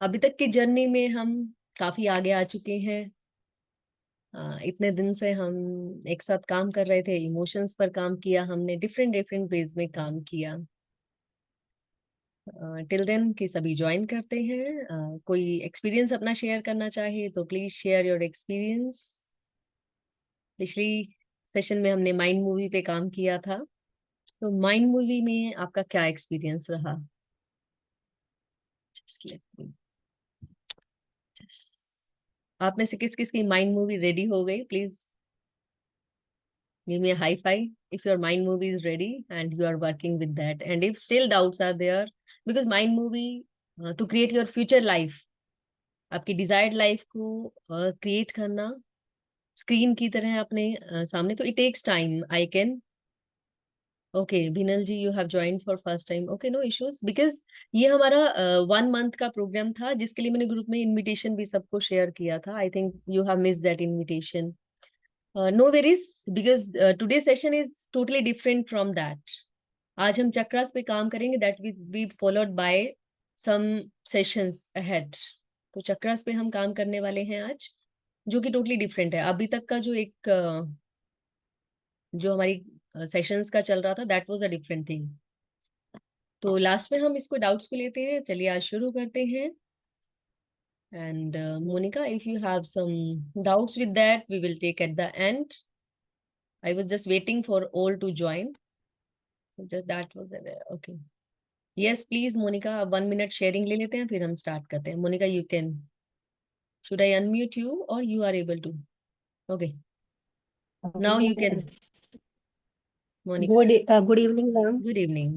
अभी तक की जर्नी में हम काफी आगे आ चुके हैं। इतने दिन से हम एक साथ काम कर रहे थे, इमोशंस पर काम किया हमने, डिफरेंट डिफरेंट वेज में काम किया। टिल देन कि सभी ज्वाइन करते हैं। कोई एक्सपीरियंस अपना शेयर करना चाहे तो प्लीज शेयर योर एक्सपीरियंस। पिछली सेशन में हमने माइंड मूवी पे काम किया था, तो माइंड मूवी में आपका क्या एक्सपीरियंस रहा? Just let me- just- आप में से किस किस की माइंड मूवी रेडी हो गई? Please give me a high five if your mind movie is ready and you are working with that, and if still doubts are there, because mind movie to create your future life, आपकी desired life को create करना screen की तरह अपने सामने, तो it takes time. I can okay Binal ji, you have join for first time, okay no issues, because ये हमारा 1 मंथ का प्रोग्राम था जिसके लिए मैंने ग्रुप में इनविटेशन भी सबको शेयर किया था। I think you have miss that invitation. No worries, because today's session is totally different from that. आज हम चक्रास पे काम करेंगे, that will be followed by some sessions ahead. तो चक्रास पे हम काम करने वाले हैं आज, जो कि टोटली डिफरेंट है। अभी तक का जो एक जो हमारी सेशंस का चल रहा था, that was a different thing. तो लास्ट में हम इसको डाउट्स को लेते हैं। चलिए आज शुरू करते हैं। And Monica, if you have some doubts with that, we will take at the end. I was just waiting for all to join. So just that was it. Okay. Yes, please, Monica, 1 minute sharing ले लेते हैं, फिर हम start करते हैं। Monica, you can. Should I unmute you or you are able to? Okay. Now you can, Yes. Monica. Good evening ma'am. Good evening.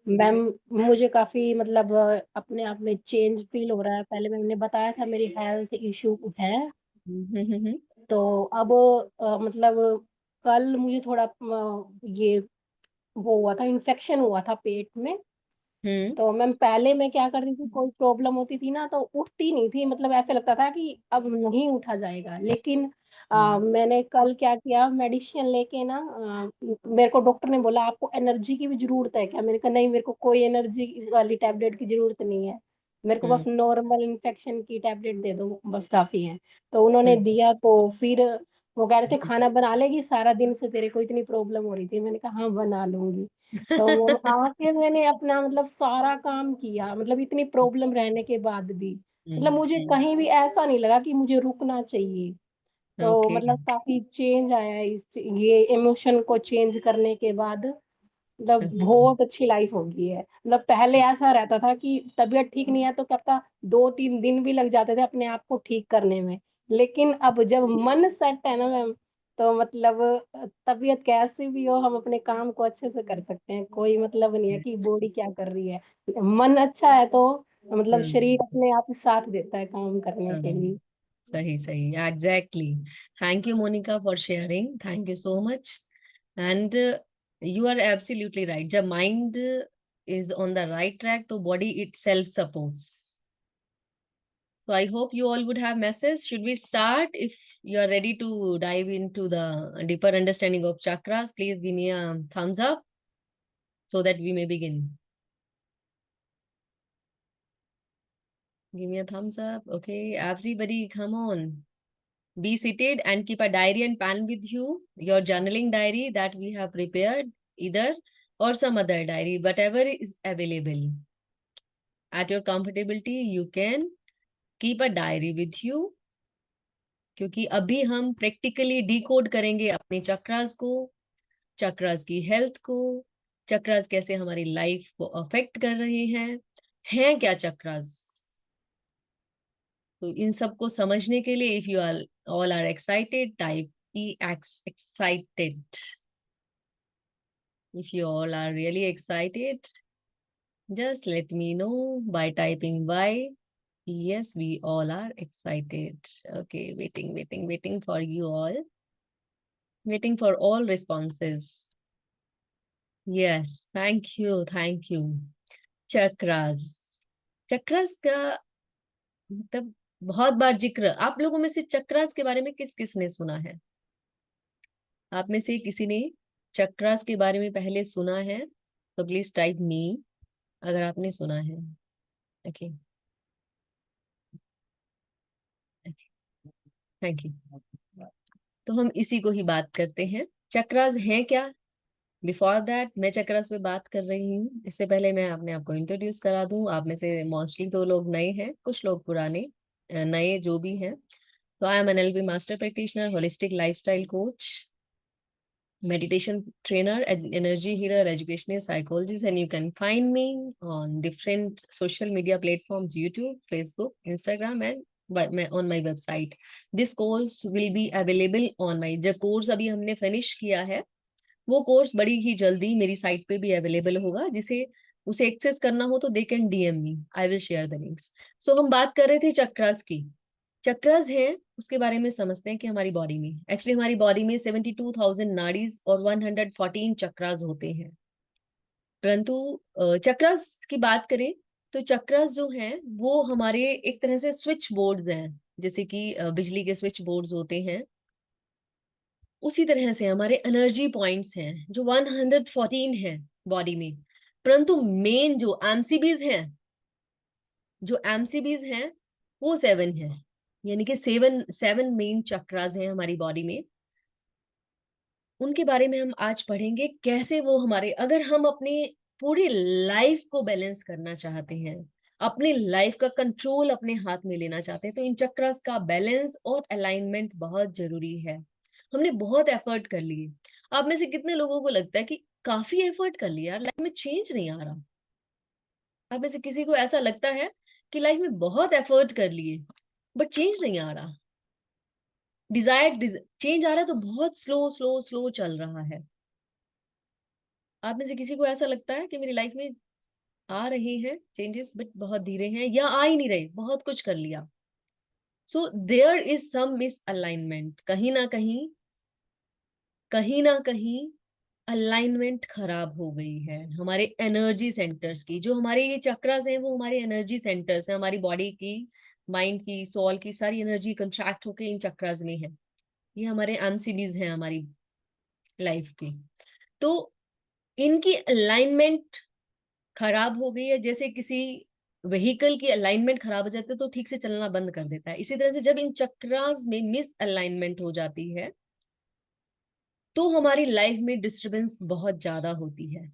Ma'am मुझे काफी मतलब अपने आप में चेंज फील हो रहा है। पहले मैंने बताया था मेरी हेल्थ इशू है, हम्म। तो अब मतलब कल मुझे थोड़ा ये वो हुआ था, इन्फेक्शन हुआ था पेट में। हम्म तो मैम पहले मैं क्या करती थी, कोई प्रॉब्लम होती थी ना तो उठती नहीं थी, मतलब ऐसे लगता था कि अब नहीं उठा जाएगा। लेकिन मैंने कल क्या किया, मेडिसिन लेके ना मेरे को डॉक्टर ने बोला आपको एनर्जी की भी जरूरत है क्या? मैंने कहा नहीं, मेरे को कोई एनर्जी वाली टैबलेट की जरूरत नहीं है, मेरे को बस हम्म नॉर्मल इन्फेक्शन की टैबलेट दे दो, बस काफी है। तो उन्होंने हम्म दिया, तो फिर वो कह रहे थे खाना बना लेगी, सारा दिन से तेरे को इतनी प्रॉब्लम हो रही थी। मैंने कहा हाँ बना लूंगी। तो मैम आके मैंने अपना मतलब सारा काम किया, मतलब इतनी प्रॉब्लम रहने के बाद भी मतलब मुझे कहीं भी ऐसा नहीं लगा कि मुझे रुकना चाहिए। तो ओके। मतलब काफी चेंज आया है ये इमोशन को चेंज करने के बाद। मतलब बहुत अच्छी लाइफ हो गई है। मतलब पहले ऐसा रहता था कि तबीयत ठीक नहीं है तो क्या पता 2-3 दिन भी लग जाते थे अपने आप को ठीक करने में। लेकिन अब जब मन सेट है ना मैम, तो मतलब तबीयत कैसी भी हो हम अपने काम को अच्छे से कर सकते हैं। कोई मतलब नहीं है कि बॉडी क्या कर रही है, मन अच्छा है तो मतलब शरीर अपने आप ही साथ देता है काम करने के लिए। सही सही, exactly. Thank you Monica for sharing, thank you so much. And you are absolutely right, जब mind is on the right track, तो body itself supports. So I hope you all would have messages. Should we start? If you are ready to dive into the deeper understanding of chakras, please give me a thumbs up so that we may begin. Give me a thumbs up. Okay, everybody, come on. Be seated and keep a diary and pen with you, your journaling diary that we have prepared, either or some other diary, whatever is available. At your comfortability, you can keep a diary with you, क्योंकि अभी हम practically decode करेंगे अपने चक्रास को, चक्रास की health को, चक्रास कैसे हमारी लाइफ को अफेक्ट कर रहे हैं क्या चक्रास। तो इन सब को समझने के लिए, if you are all are excited, type E X excited. If you all are really excited, just let me know by typing Y. Yes, we all are excited. Okay, waiting for you all. Waiting for all responses. Yes, thank you. Chakras, chakras का मतलब बहुत बार जिक्र, आप लोगों में से चक्रास के बारे में किस किसने सुना है? आप में से किसी ने चक्रास के बारे में पहले सुना है तो प्लीज टाइप मी अगर आपने सुना है। Okay, thank you. तो हम इसी को ही बात करते हैं, चक्रास हैं क्या। बिफोर दैट मैं चक्रास पे बात कर रही हूँ, इससे पहले मैं अपने आप को इंट्रोड्यूस करा दूं। आप में से मोस्टली तो लोग नए हैं, कुछ लोग पुराने, नए जो भी हैं। तो I am NLP master practitioner, holistic lifestyle coach, meditation trainer, energy healer, educational psychologist, and you can find me on different social media platforms: YouTube, Facebook, Instagram, and on my website. This course will be available on my, जो course अभी हमने finish किया है वो course बड़ी ही जल्दी मेरी site पे भी अवेलेबल होगा, जिसे उसे एक्सेस करना हो तो they can DM me, I will share the links. So हम बात कर रहे थे चक्रास की। चक्रास है उसके बारे में समझते हैं कि हमारी बॉडी में, एक्चुअली हमारी बॉडी में 72,000 नाड़ीज और 114 चक्रास होते हैं। परंतु चक्रास की बात करें तो चक्रास जो हैं वो हमारे एक तरह से स्विच बोर्ड्स हैं, जैसे कि बिजली के स्विच बोर्ड्स होते हैं, उसी तरह से हमारे एनर्जी पॉइंट्स हैं जो 114 है बॉडी में। परंतु मेन जो एमसीबीज हैं, वो 7 है, यानी कि सेवन सेवन मेन चक्रास हैं हमारी बॉडी में। उनके बारे में हम आज पढ़ेंगे, कैसे वो हमारे, अगर हम अपनी पूरी लाइफ को बैलेंस करना चाहते हैं, अपनी लाइफ का कंट्रोल अपने हाथ में लेना चाहते हैं, तो इन चक्रास का बैलेंस और अलाइनमेंट बहुत जरूरी है। हमने बहुत एफर्ट कर लिए। आप में से कितने लोगों को लगता है कि काफी एफर्ट कर लिया यार, लाइफ में चेंज नहीं आ रहा। आप में से किसी को ऐसा लगता है कि लाइफ में बहुत एफर्ट कर लिए बट चेंज नहीं आ रहा, डिजायर्ड चेंज आ रहा है तो बहुत स्लो स्लो स्लो चल रहा है। आप में से किसी को ऐसा लगता है कि मेरी लाइफ में आ रहे हैं चेंजेस बट बहुत धीरे हैं, या आ ही नहीं रहे, बहुत कुछ कर लिया। So there is some misalignment, कहीं ना कहीं अलाइनमेंट खराब हो गई है हमारे एनर्जी सेंटर्स की। जो हमारे ये चक्रास हैं वो हमारे एनर्जी सेंटर्स हैं, हमारी बॉडी की, माइंड की, सोल की सारी एनर्जी कंट्रैक्ट होकर इन चक्रास में है। ये हमारे एमसीबीज हैं हमारी लाइफ की। तो इनकी अलाइनमेंट खराब हो गई है, जैसे किसी व्हीकल की अलाइनमेंट खराब हो जाती है तो ठीक से चलना बंद कर देता है, इसी तरह से जब इन चक्रास में मिस अलाइनमेंट हो जाती है तो हमारी लाइफ में डिस्टरबेंस बहुत ज्यादा होती है।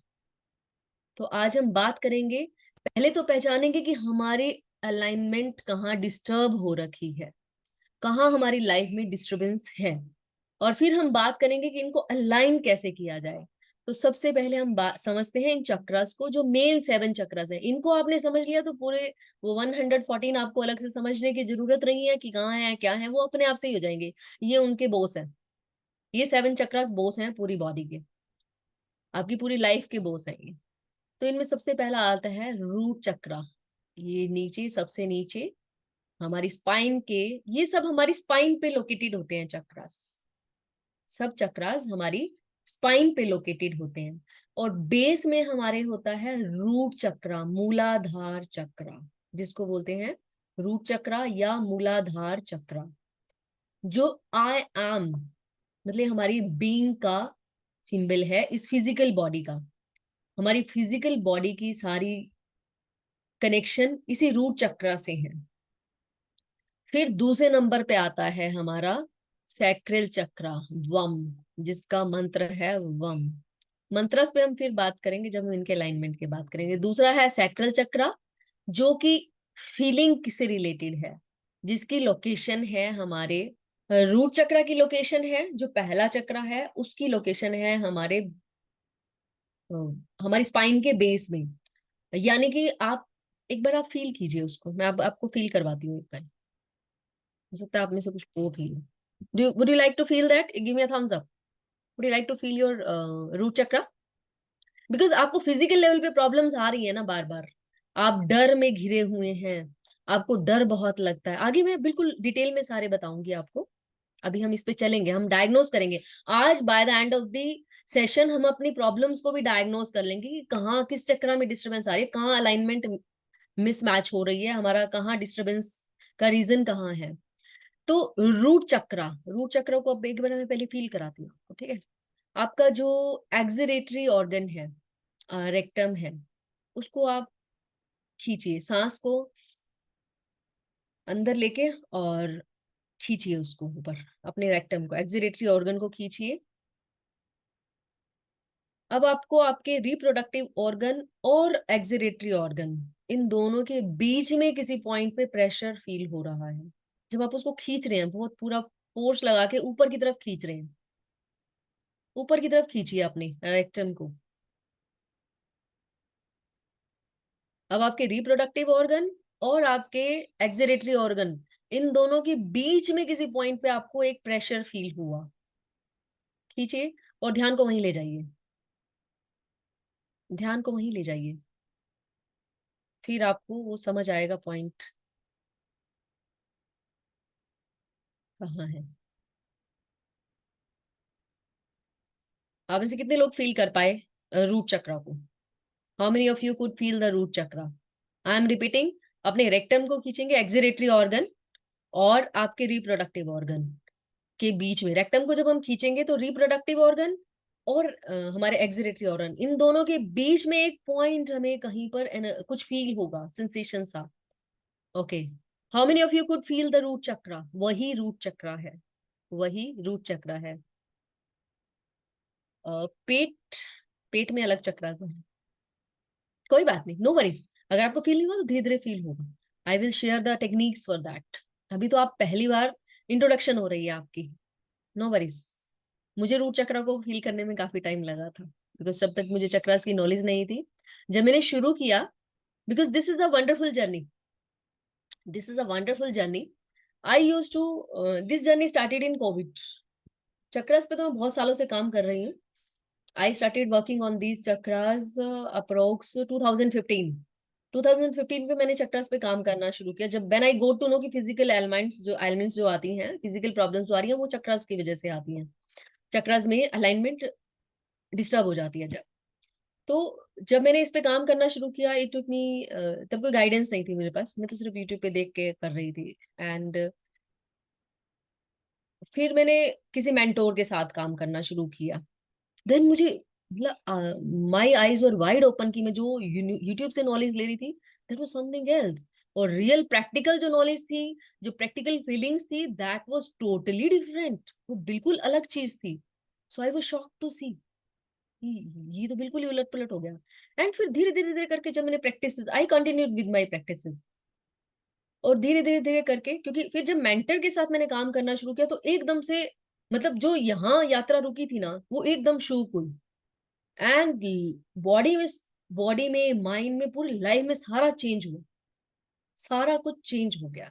तो आज हम बात करेंगे, पहले तो पहचानेंगे कि हमारे अलाइनमेंट कहाँ डिस्टर्ब हो रखी है, कहाँ हमारी लाइफ में डिस्टरबेंस है, और फिर हम बात करेंगे कि इनको अलाइन कैसे किया जाए। तो सबसे पहले हम बात समझते हैं इन चक्रास को, जो मेन 7 चक्रास है। इनको आपने समझ लिया तो पूरे वो 114 आपको अलग से समझने की जरूरत नहीं है कि कहाँ है क्या है, वो अपने आप से ही हो जाएंगे। ये उनके बॉस हैं, ये 7 चक्रास बॉस हैं पूरी बॉडी के, आपकी पूरी लाइफ के बॉस हैं ये। तो इनमें सबसे पहला आता है रूट चक्रा। ये नीचे, सबसे नीचे हमारी स्पाइन के, ये सब हमारी स्पाइन पे लोकेटेड होते हैं चक्रास, सब चक्रास हमारी स्पाइन पे लोकेटेड होते हैं। और बेस में हमारे होता है रूट चक्रा, मूलाधार चक्रा, जिसको बोलते हैं रूट चक्रा या मूलाधार चक्रा, जो आई एम मतलब हमारी बीइंग का सिंबल है इस फिजिकल बॉडी का। हमारी फिजिकल बॉडी की सारी कनेक्शन इसी रूट चक्रा से है। फिर दूसरे नंबर पे आता है हमारा सैक्रल चक्रा, वम, जिसका मंत्र है वम। मंत्रस पे हम फिर बात करेंगे जब हम इनके अलाइनमेंट की बात करेंगे। दूसरा है सैक्रल चक्रा, जो कि फीलिंग से रिलेटेड है, जिसकी लोकेशन है हमारे रूट चक्रा की लोकेशन है, जो पहला चक्रा है उसकी लोकेशन है हमारे अ, हमारी स्पाइन के बेस में। यानी कि आप एक बार आप फील कीजिए उसको, मैं आपको फील करवाती हूँ एक बार, हो सकता है आप में से कुछ को feel. Would you like to feel that? Give me a thumbs up. Would you like to feel your root chakra? Because आपको फिजिकल लेवल पे प्रॉब्लम्स आ रही है ना बार बार, आप डर में घिरे हुए हैं, आपको डर बहुत लगता है। आगे मैं बिल्कुल डिटेल में सारे बताऊंगी आपको, अभी हम इस पे चलेंगे, हम डायग्नोस करेंगे। आज by the end of the session हम अपनी प्रॉब्लम्स को भी डायग्नोस कर लेंगे कि कहाँ किस चक्र में डिस्टरबेंस आ रही है, कहाँ अलाइनमेंट मिसमैच हो रही है हमारा, कहाँ डिस्टरबेंस का रीजन कहाँ है। तो रूट चक्र को अब एक बार मैं पहले फील कराती हूँ आपको, ठीक है। आपका जो एक्सिलेटरी ऑर्गन है, रेक्टम है, उसको आप खींचिए, सांस को अंदर लेके और खींचिए उसको ऊपर, अपने रेक्टम को, एक्जिलेटरी ऑर्गन को खींचिए। अब आपको आपके रिप्रोडक्टिव ऑर्गन और एक्जिलेटरी ऑर्गन, इन दोनों के बीच में किसी पॉइंट पे प्रेशर फील हो रहा है। जब आप उसको खींच रहे हैं, बहुत पूरा फोर्स लगा के ऊपर की तरफ खींच रहे हैं, ऊपर की तरफ खींचिए अपने रेक्टम को। अब आपके रिप्रोडक्टिव ऑर्गन और आपके एक्जिलेटरी ऑर्गन, इन दोनों के बीच में किसी पॉइंट पे आपको एक प्रेशर फील हुआ। खींचिए और ध्यान को वहीं ले जाइए, ध्यान को वहीं ले जाइए। फिर आपको वो समझ आएगा पॉइंट कहाँ है। आप में से कितने लोग फील कर पाए रूट चक्रा को? How many of you could feel the root chakra? I am repeating, अपने रेक्टम को खींचेंगे, एक्जिलेटरी ऑर्गन और आपके रिप्रोडक्टिव ऑर्गन के बीच में। रेक्टम को जब हम खींचेंगे तो रिप्रोडक्टिव ऑर्गन और हमारे एक्जिलेटरी ऑर्गन, इन दोनों के बीच में एक पॉइंट हमें कहीं पर कुछ फील होगा, सेंसेशन सा। Okay, how many of you could feel the root chakra? वही रूट चक्रा है, वही रूट चक्रा है। पेट, पेट में अलग चक्रा है, कोई बात नहीं, नो वरीज। अगर आपको फील नहीं हुआ तो धीरे धीरे फील होगा। आई will share the techniques for that. अभी तो आप पहली बार इंट्रोडक्शन हो रही है आपकी, नो वरीज। मुझे रूट चक्र को फील करने में काफी टाइम लगा था, बिकॉज जब तक मुझे चक्रास की नॉलेज नहीं थी। जब मैंने शुरू किया, because this is a wonderful journey, this is a wonderful journey. I use to, this journey started in COVID. Chakras पे तो मैं बहुत सालों से काम कर रही हूँ। I started working on these chakras approx 2015। 2015 पे मैंने चक्रास पे काम करना शुरू किया, जब when I go to know कि फिजिकल एलिमेंट्स जो आती हैं, फिजिकल प्रॉब्लम्स जो आ रही हैं, वो चक्रास की वजह से आती हैं। चक्रास में अलाइनमेंट डिस्टर्ब हो जाती है जब। तो जब मैंने इस पे काम करना शुरू किया, इट टुक मी, तब कोई गाइडेंस नहीं थी मेरे पास, मैं तो सिर्फ यूट्यूब पे देख के कर रही थी। एंड फिर मैंने किसी मेंटोर के साथ काम करना शुरू किया। देन मुझे मतलब my eyes were wide open की मैं जो यूट्यूब से नॉलेज ले रही थी, दैट वाज समथिंग एल्स। और रियल प्रैक्टिकल जो नॉलेज थी, जो प्रैक्टिकल फीलिंग्स थी, दैट वाज टोटली डिफरेंट, वो बिल्कुल अलग चीज थी। सो आई वाज शॉक्ड टू सी, ये तो बिल्कुल ही उलट पुलट हो गया। एंड फिर धीरे धीरे धीरे करके जब मैंने practice, I continued with my practice, और धीरे धीरे धीरे करके, क्योंकि फिर जब मेंटर के साथ मैंने काम करना शुरू किया तो एकदम से, मतलब जो यहाँ यात्रा रुकी थी ना, वो एकदम शुरू हुई। एंड बॉडी में, बॉडी में, माइंड में, पूरी लाइफ में सारा चेंज हुआ, सारा कुछ चेंज हो गया।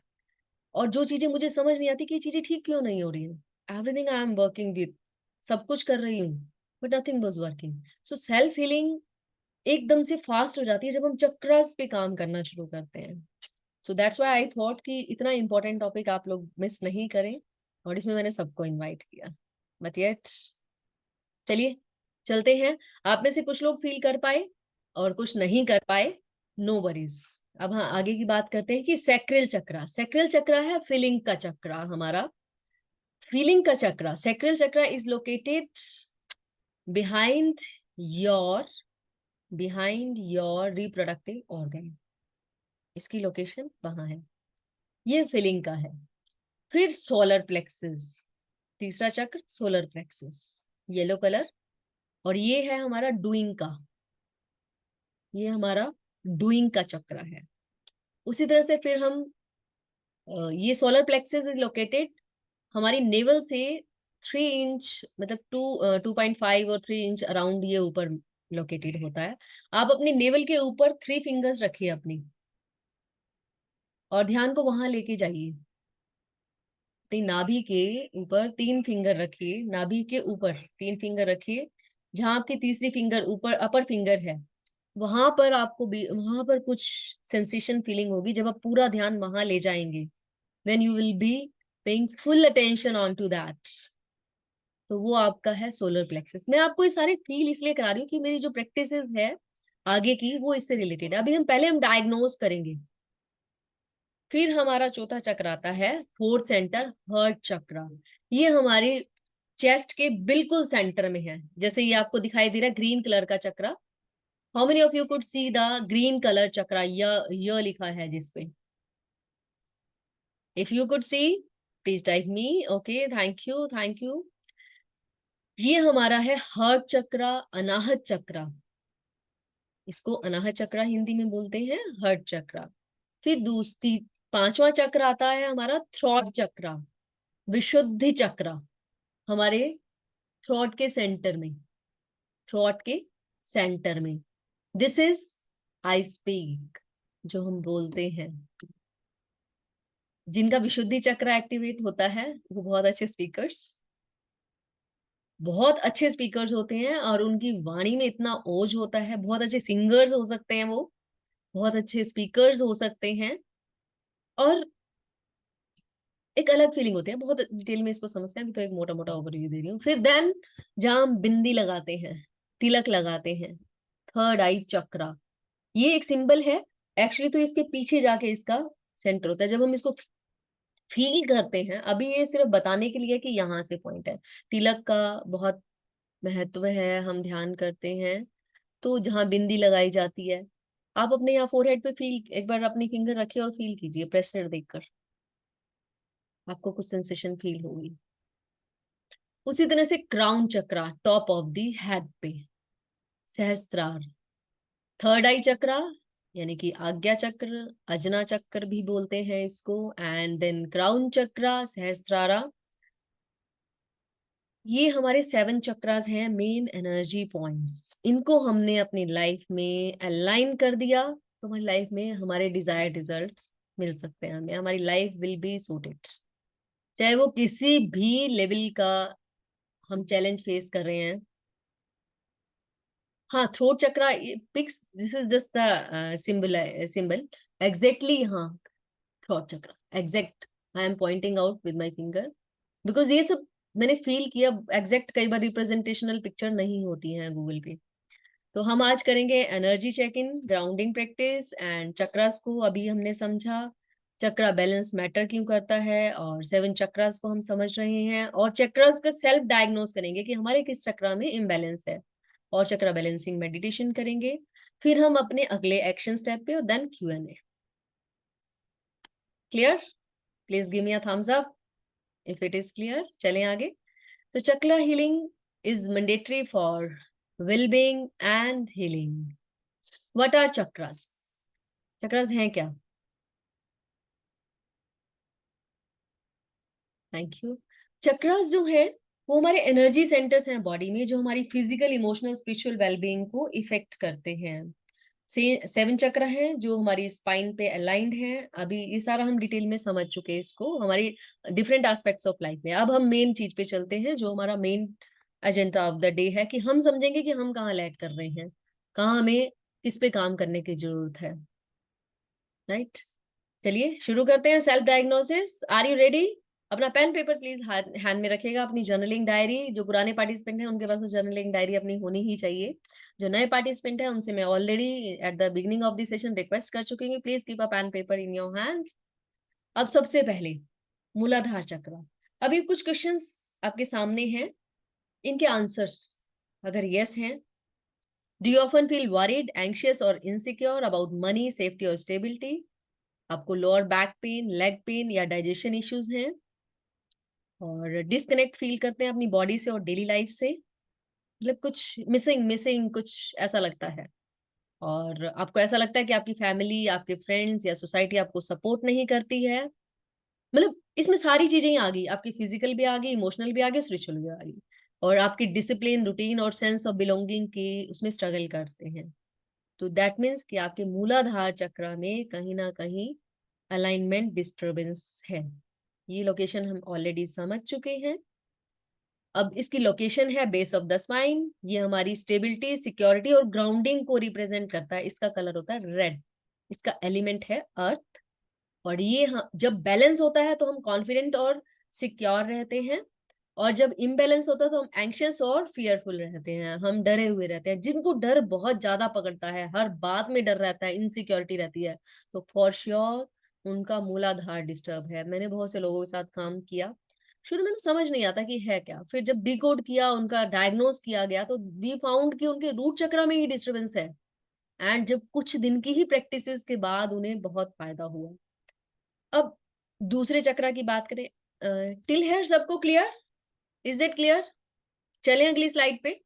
और जो चीजें मुझे समझ नहीं आती कि ये चीजें ठीक क्यों नहीं हो रही है, everything I am working with, सब कुछ कर रही हूँ, but nothing was working. So self healing एकदम से फास्ट हो जाती है जब हम चक्रास पे काम करना शुरू करते हैं। So that's why I thought कि इतना इंपॉर्टेंट टॉपिक आप लोग मिस नहीं करें, और इसमें मैंने सबको इनवाइट किया। बट येट, चलिए चलते हैं। आप में से कुछ लोग फील कर पाए और कुछ नहीं कर पाए, नो वरीज। अब हाँ, आगे की बात करते हैं कि सैक्रल चक्रा। सैक्रल चक्रा है फीलिंग का चक्रा हमारा, फीलिंग का chakra. Sacral chakra is located behind your, behind your reproductive organ. इसकी लोकेशन वहां है, ये फीलिंग का है। फिर सोलर प्लेक्सिस, तीसरा चक्र सोलर प्लेक्सिस, येलो कलर। और ये है हमारा डूइंग का, ये हमारा डूइंग का चक्र है। उसी तरह से फिर हम, ये सोलर प्लेक्सिस इज लोकेटेड हमारी नेवल से 3 इंच, मतलब 2.5 और 3 इंच अराउंड ये ऊपर लोकेटेड होता है। आप अपनी नेवल के ऊपर 3 फिंगर्स रखिए अपनी, और ध्यान को वहां लेके जाइए। अपनी नाभि के ऊपर 3 फिंगर रखिए, नाभि के ऊपर 3 फिंगर रखिए। जहां आपकी तीसरी फिंगर ऊपर अपर फिंगर है, वहां पर आपको भी, वहां पर कुछ सेंसेशन फीलिंग होगी जब आप पूरा ध्यान वहां ले जाएंगे। When you will be paying full attention on to that, तो वो आपका है सोलर प्लेक्सस। मैं आपको ये सारे फील इसलिए करा रही हूँ कि मेरी जो प्रैक्टिस है आगे की, वो इससे रिलेटेड है। अभी हम पहले डायग्नोज करेंगे। फिर हमारा चौथा चक्र आता है फोर्थ सेंटर, हर्ट चक्र। ये हमारे चेस्ट के बिल्कुल सेंटर में है। जैसे ये आपको दिखाई दे रहा है ग्रीन कलर का चक्र। How many of you could see the green colour चक्र? य लिखा है जिसपे, if you could see, please type me. Okay, thank you, thank you. ये हमारा है हार्ट चक्रा, अनाहत चक्रा। इसको अनाहत चक्रा हिंदी में बोलते हैं, हार्ट चक्रा। फिर दूसरी, पांचवा चक्र आता है हमारा थ्रॉट चक्रा, विशुद्धि चक्रा, हमारे थ्रॉट के सेंटर में, थ्रॉट के सेंटर में। दिस इज आई स्पीक, जो हम बोलते हैं। जिनका विशुद्धि चक्र एक्टिवेट होता है वो बहुत अच्छे स्पीकर्स, बहुत अच्छे स्पीकर्स होते हैं, और उनकी वाणी में इतना ओज होता है। बहुत अच्छे सिंगर्स हो सकते हैं वो, बहुत अच्छे स्पीकर्स हो सकते हैं, और एक अलग फीलिंग होती है। बहुत डिटेल में इसको समझते हैं, अभी तो एक मोटा मोटा ओवरव्यू दे रही हूँ। फिर देन जहां हम बिंदी लगाते हैं, तिलक लगाते हैं, थर्ड आई चक्रा, ये एक सिंबल है। एक्चुअली तो इसके पीछे जाके इसका सेंटर होता है। जब हम इसको फील करते हैं, अभी ये सिर्फ बताने के लिए कि यहाँ से पॉइंट है। तिलक का बहुत महत्व है, हम ध्यान करते हैं तो जहाँ बिंदी लगाई जाती है, आप अपने यहाँ फोरहेड पे फील, एक बार अपनी फिंगर रखिए और फील कीजिए प्रेशर देखकर, आपको कुछ सेंसेशन फील होगी। उसी तरह से crown chakra, top of the head पे, सहस्त्रार, थर्ड आई चक्रा यानी कि आज्ञा चक्र, अजना चक्र भी बोलते हैं इसको, एंड देन क्राउन चक्रा, सहस्त्रारा। ये हमारे 7 चक्रास हैं, मेन एनर्जी पॉइंट्स। इनको हमने अपनी लाइफ में अलाइन कर दिया तो हमारी लाइफ में हमारे डिजायर्ड रिजल्ट्स मिल सकते हैं हमें, हमारी लाइफ विल बी सूटेड, चाहे वो किसी भी लेवल का हम चैलेंज फेस कर रहे हैं। हाँ, throat chakra pics, this is just the symbol exactly. हाँ, throat chakra exact, I am pointing out with my finger, because ये सब मैंने फील किया। एग्जैक्ट कई बार रिप्रेजेंटेशनल पिक्चर नहीं होती है गूगल पे। तो हम आज करेंगे energy check in, grounding practice and chakras को अभी हमने समझा, चक्रा बैलेंस मैटर क्यों करता है, और 7 चक्रास को हम समझ रहे हैं, और चक्रास का सेल्फ डायग्नोस करेंगे कि हमारे किस चक्रा में इम्बैलेंस है, और चक्रा बैलेंसिंग मेडिटेशन करेंगे। फिर हम अपने अगले एक्शन स्टेप पे, और then Q&A। Clear? Please give me a thumbs up if it is clear. चलें आगे। तो chakra healing is mandatory for wellbeing and healing. What are chakras? Chakras हैं क्या? Thank you. चक्रास जो है वो हमारे एनर्जी सेंटर्स हैं बॉडी में, जो हमारी फिजिकल, इमोशनल, स्पिरिचुअल वेलबीइंग को इफेक्ट करते हैं। 7 चक्र हैं जो हमारी स्पाइन पे अलाइंड हैं। अभी ये सारा हम डिटेल में समझ चुके हैं इसको, हमारी डिफरेंट एस्पेक्ट्स ऑफ लाइफ में। अब हम मेन चीज पे चलते हैं, जो हमारा main agenda of the day है, कि हम समझेंगे कि हम कहाँ लैग कर रहे हैं, कहाँ हमें किस पे काम करने की जरूरत है। राइट, चलिए शुरू करते हैं। Self diagnosis, are you ready? अपना पेन पेपर प्लीज हैंड में रखिएगा, अपनी जर्नलिंग डायरी। जो पुराने पार्टिसिपेंट हैं उनके पास तो जर्नलिंग डायरी अपनी होनी ही चाहिए। जो नए पार्टिसिपेंट हैं उनसे मैं already at the beginning of the session request कर चुकी हूँ, please keep a pen paper in your hand. अब सबसे पहले मूलाधार चक्र। अभी कुछ क्वेश्चंस आपके सामने हैं, इनके आंसर्स अगर यस हैं, do you often feel worried, anxious और इनसिक्योर अबाउट मनी, सेफ्टी और स्टेबिलिटी? आपको lower back pain, leg pain या डाइजेशन इश्यूज हैं, और डिस्कनेक्ट फील करते हैं अपनी बॉडी से और डेली लाइफ से, मतलब कुछ मिसिंग मिसिंग कुछ ऐसा लगता है, और आपको ऐसा लगता है कि आपकी फैमिली, आपके फ्रेंड्स या सोसाइटी आपको सपोर्ट नहीं करती है। मतलब इसमें सारी चीजें ही आ गई, आपकी फिजिकल भी आ गई, इमोशनल भी आ गई, स्पिरिचुअल भी आ गई, और आपकी डिसिप्लिन, रूटीन और सेंस ऑफ बिलोंगिंग की उसमें स्ट्रगल करते हैं। तो दैट मीन्स कि आपके मूलाधार चक्र में कहीं ना कहीं अलाइनमेंट डिस्टरबेंस है। ये लोकेशन हम ऑलरेडी समझ चुके हैं। अब इसकी लोकेशन है बेस ऑफ द स्पाइन। ये हमारी स्टेबिलिटी, सिक्योरिटी और ग्राउंडिंग को रिप्रेजेंट करता है। इसका कलर होता है रेड, इसका एलिमेंट है अर्थ। और ये जब बैलेंस होता है तो हम कॉन्फिडेंट और सिक्योर रहते हैं, और जब इम्बैलेंस होता है तो हम एंग्शियस और फियरफुल रहते हैं, हम डरे हुए रहते हैं। जिनको डर बहुत ज्यादा पकड़ता है, हर बात में डर रहता है, इनसिक्योरिटी रहती है, तो फॉर श्योर उनका मूलाधार डिस्टर्ब है। मैंने बहुत से लोगों के साथ काम किया, शुरू में तो समझ नहीं आता कि है क्या, फिर जब डिकोड किया, उनका डायग्नोस किया गया, तो वी फाउंड कि उनके रूट चक्र में ही डिस्टर्बेंस है। एंड जब कुछ दिन की ही प्रैक्टिसेस के बाद उन्हें बहुत फायदा हुआ। अब दूसरे चक्र की बात करें, टिल हेयर सबको क्लियर? Is it clear? चलें अगली स्लाइड पे.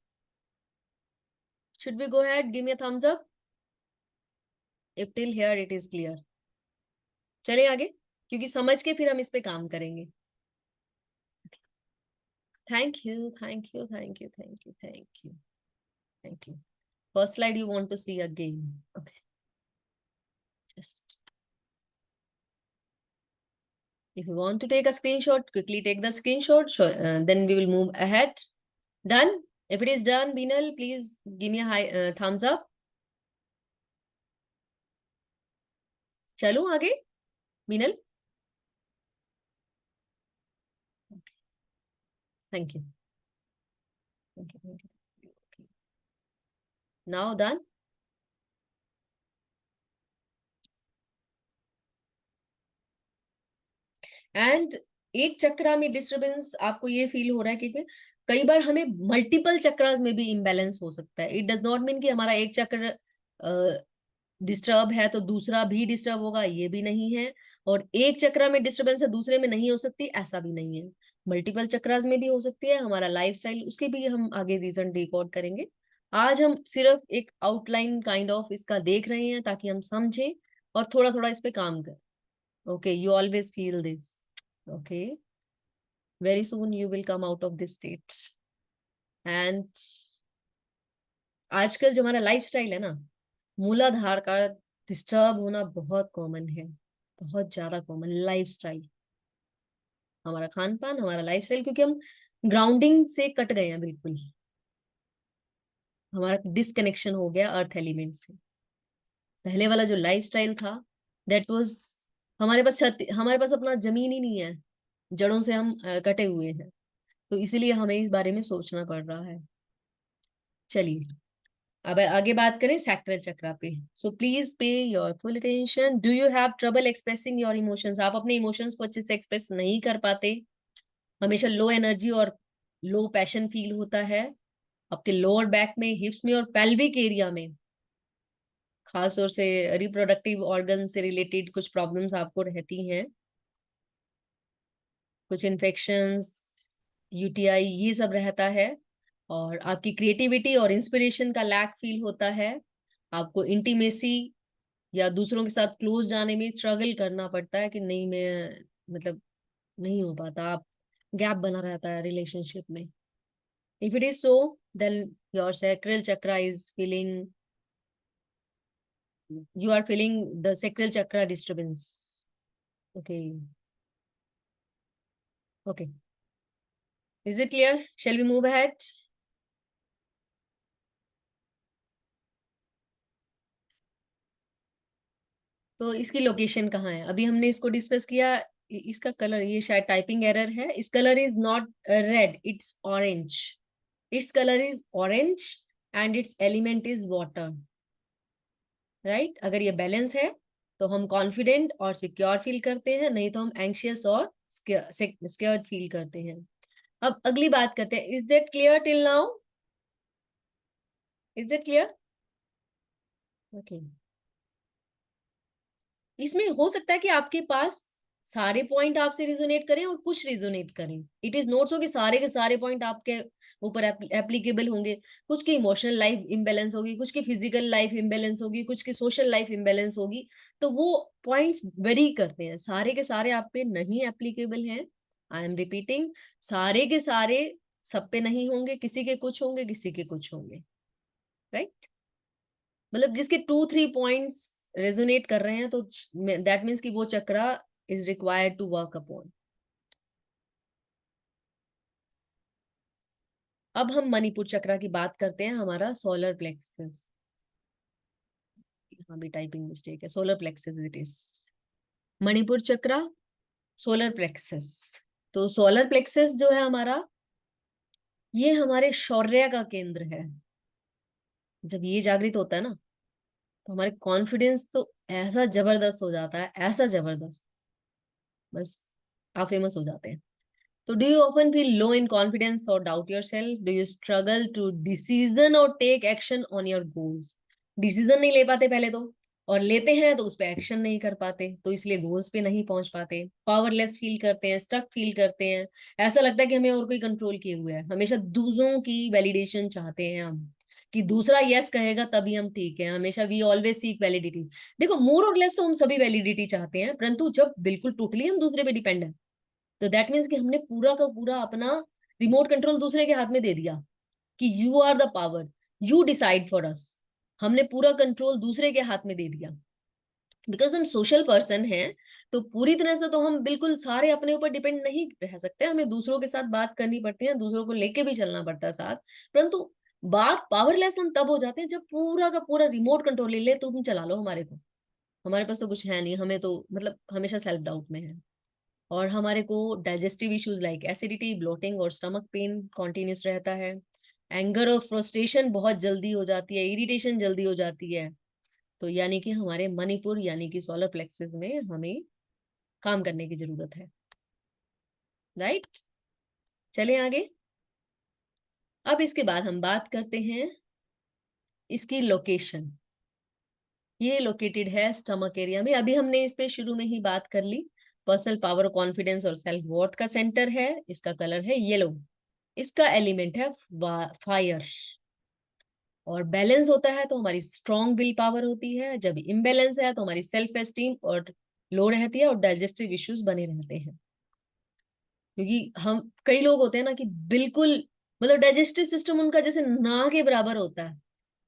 Should we go ahead? Give me a thumbs up if till here it is clear. चले आगे, क्योंकि समझ के फिर हम इस पे काम करेंगे. Thank you, thank you, thank you, thank you, thank you, thank you. First slide you want to see again. Okay. Just if you want to take a screenshot, quickly take the screenshot. Then we will move ahead. Done? If it is done, Binal, please give me a high thumbs up. चलो आगे, Binal. Okay. Thank you. Thank you. Thank you. Okay. Now done. And एक चक्रा में disturbance आपको ये feel हो रहा है कि कई बार हमें मल्टीपल चक्रास में भी इम्बैलेंस हो सकता है. इट डज नॉट मीन कि हमारा एक चक्र डिस्टर्ब है तो दूसरा भी डिस्टर्ब होगा, ये भी नहीं है. और एक चक्रा में डिस्टरबेंस है दूसरे में नहीं हो सकती, ऐसा भी नहीं है. मल्टीपल चक्रास में भी हो सकती है. हमारा लाइफस्टाइल, उसके भी हम आगे रीजन डिकोड करेंगे. आज हम सिर्फ एक आउटलाइन काइंड ऑफ इसका देख रहे हैं ताकि हम समझें और थोड़ा थोड़ा इस पे काम करें. Okay, you always feel this. Okay. Very soon you will come out of this state. And आजकल जो हमारा लाइफस्टाइल है ना, मूलाधार का डिस्टर्ब होना बहुत कॉमन है, बहुत ज्यादा कॉमन. लाइफस्टाइल, हमारा खान पान, हमारा लाइफस्टाइल, क्योंकि हम ग्राउंडिंग से कट गए हैं बिल्कुल. हमारा डिसकनेक्शन हो गया अर्थ एलिमेंट से. पहले वाला जो लाइफस्टाइल था, दैट वाज, हमारे पास हमारे पास अपना जमीन ही नहीं है, जड़ों से हम कटे हुए हैं. तो इसीलिए हमें इस बारे में सोचना पड़ रहा है. चलिए अब आगे बात करें सैक्रल चक्रा पे. So please pay your full attention. Do you have trouble expressing your emotions? आप अपने इमोशंस को अच्छे से एक्सप्रेस नहीं कर पाते, हमेशा लो एनर्जी और लो पैशन फील होता है आपके लोअर बैक में, हिप्स में और पेल्विक एरिया में. खास तौर से रिप्रोडक्टिव ऑर्गन से रिलेटेड कुछ प्रॉब्लम्स आपको रहती हैं, कुछ इन्फेक्शंस, यूटीआई, ये सब रहता है. और आपकी क्रिएटिविटी और इंस्पिरेशन का लैक फील होता है. आपको इंटीमेसी या दूसरों के साथ क्लोज जाने में स्ट्रगल करना पड़ता है कि नहीं, मैं मतलब नहीं हो पाता. आप गैप बना रहता है रिलेशनशिप में. If it is so, then your sacral chakra is feeling, you are feeling the sacral chakra disturbance. Okay. Okay. Is it clear? Shall we move ahead? तो इसकी लोकेशन कहाँ है? अभी हमने इसको डिस्कस किया. इसका कलर, ये शायद टाइपिंग एरर है. इस colour is not red, it's orange. Its colour is orange and it's element is water. Right? अगर ये बैलेंस है तो हम कॉन्फिडेंट और सिक्योर फील करते हैं, नहीं तो हम एंशियस और स्केयर्ड फील करते हैं. अब अगली बात करते हैं. Is that clear till now? Is it clear? Okay. इसमें हो सकता है कि आपके पास सारे पॉइंट आपसे रिजोनेट करें और कुछ रिजोनेट करें. इट इज नॉट सो कि सारे के सारे पॉइंट आपके ऊपर एप्लीकेबल होंगे. कुछ की इमोशनल लाइफ इम्बेलेंस होगी, कुछ की फिजिकल लाइफ इम्बेलेंस होगी, कुछ की सोशल लाइफ इम्बेलेंस होगी. तो वो पॉइंट्स वेरी करते हैं, सारे के सारे आप पे नहीं एप्लीकेबल हैं. आई एम रिपीटिंग, सारे के सारे सब पे नहीं होंगे, किसी के कुछ होंगे, किसी के कुछ होंगे. राइट? मतलब जिसके 2-3 पॉइंट्स रेजोनेट कर रहे हैं तो दैट मीन्स कि वो chakra is required to work upon. अब हम मणिपुर चक्रा की बात करते हैं. हमारा सोलर प्लेक्सस, यहाँ भी टाइपिंग मिस्टेक है, solar plexus it is. Manipur chakra, solar plexus. तो सोलर प्लेक्सस जो है हमारा, ये हमारे शौर्य का केंद्र है. जब ये जागृत होता है ना, तो हमारे कॉन्फिडेंस तो ऐसा जबरदस्त हो जाता है, ऐसा जबरदस्त, बस आप फेमस हो जाते हैं. तो do you often feel low in confidence और doubt yourself? Do you struggle to decision और take action on your goals? Decision नहीं ले पाते पहले तो, और लेते हैं तो उस पर एक्शन नहीं कर पाते, तो इसलिए गोल्स पे नहीं पहुंच पाते, पावरलेस फील करते हैं, स्टक फील करते हैं, ऐसा लगता है कि हमें और कोई कंट्रोल किए हुए है, हमेशा दूसरों की वैलिडेशन चाहते हैं हम, कि दूसरा यस कहेगा तभी हम ठीक है, हमेशा वी ऑलवेज सीक वैलिडिटी। देखो मोर और लेस तो हम सभी वैलिडिटी चाहते हैं, परंतु जब बिल्कुल टोटली हम दूसरे पे डिपेंड है, तो दैट मीन्स कि हमने पूरा का पूरा अपना रिमोट कंट्रोल दूसरे के हाथ में दे दिया, कि you are the power, you decide for us, हमने पूरा कंट्रोल दूसरे के हाथ में दे दिया। बिकॉज हम सोशल पर्सन हैं, तो पूरी तरह से तो हम बिल्कुल सारे अपने ऊपर डिपेंड नहीं रह सकते, हमें दूसरों के साथ बात करनी पड़ती है, दूसरों को लेके भी चलना पड़ता है साथ। परंतु बात पावरलेस हम तब हो जाते हैं जब पूरा का पूरा रिमोट कंट्रोल ले ले, तुम चला लो हमारे को, हमारे पास तो कुछ है नहीं, हमें तो मतलब हमेशा सेल्फ डाउट में है। और हमारे को digestive issues like acidity, bloating और स्टमक पेन कॉन्टिन्यूस रहता है, एंगर और फ्रस्ट्रेशन बहुत जल्दी हो जाती है, इरिटेशन जल्दी हो जाती है। तो यानी कि हमारे मणिपुर यानी कि सोलर प्लेक्सस में हमें काम करने की जरूरत है, राइट। चले आगे। अब इसके बाद हम बात करते हैं इसकी लोकेशन। ये लोकेटेड है स्टमक एरिया में, अभी हमने इस पे शुरू में ही बात कर ली। पर्सनल पावर, कॉन्फिडेंस और सेल्फ वर्थ का सेंटर है, इसका कलर है येलो, इसका एलिमेंट है फायर। और बैलेंस होता है तो हमारी स्ट्रॉन्ग विल पावर होती है, जब इम्बैलेंस है तो हमारी सेल्फ एस्टीम और लो रहती है और डाइजेस्टिव इश्यूज बने रहते हैं। क्योंकि हम कई लोग होते हैं ना कि बिल्कुल मतलब डाइजेस्टिव सिस्टम उनका जैसे ना के बराबर होता है,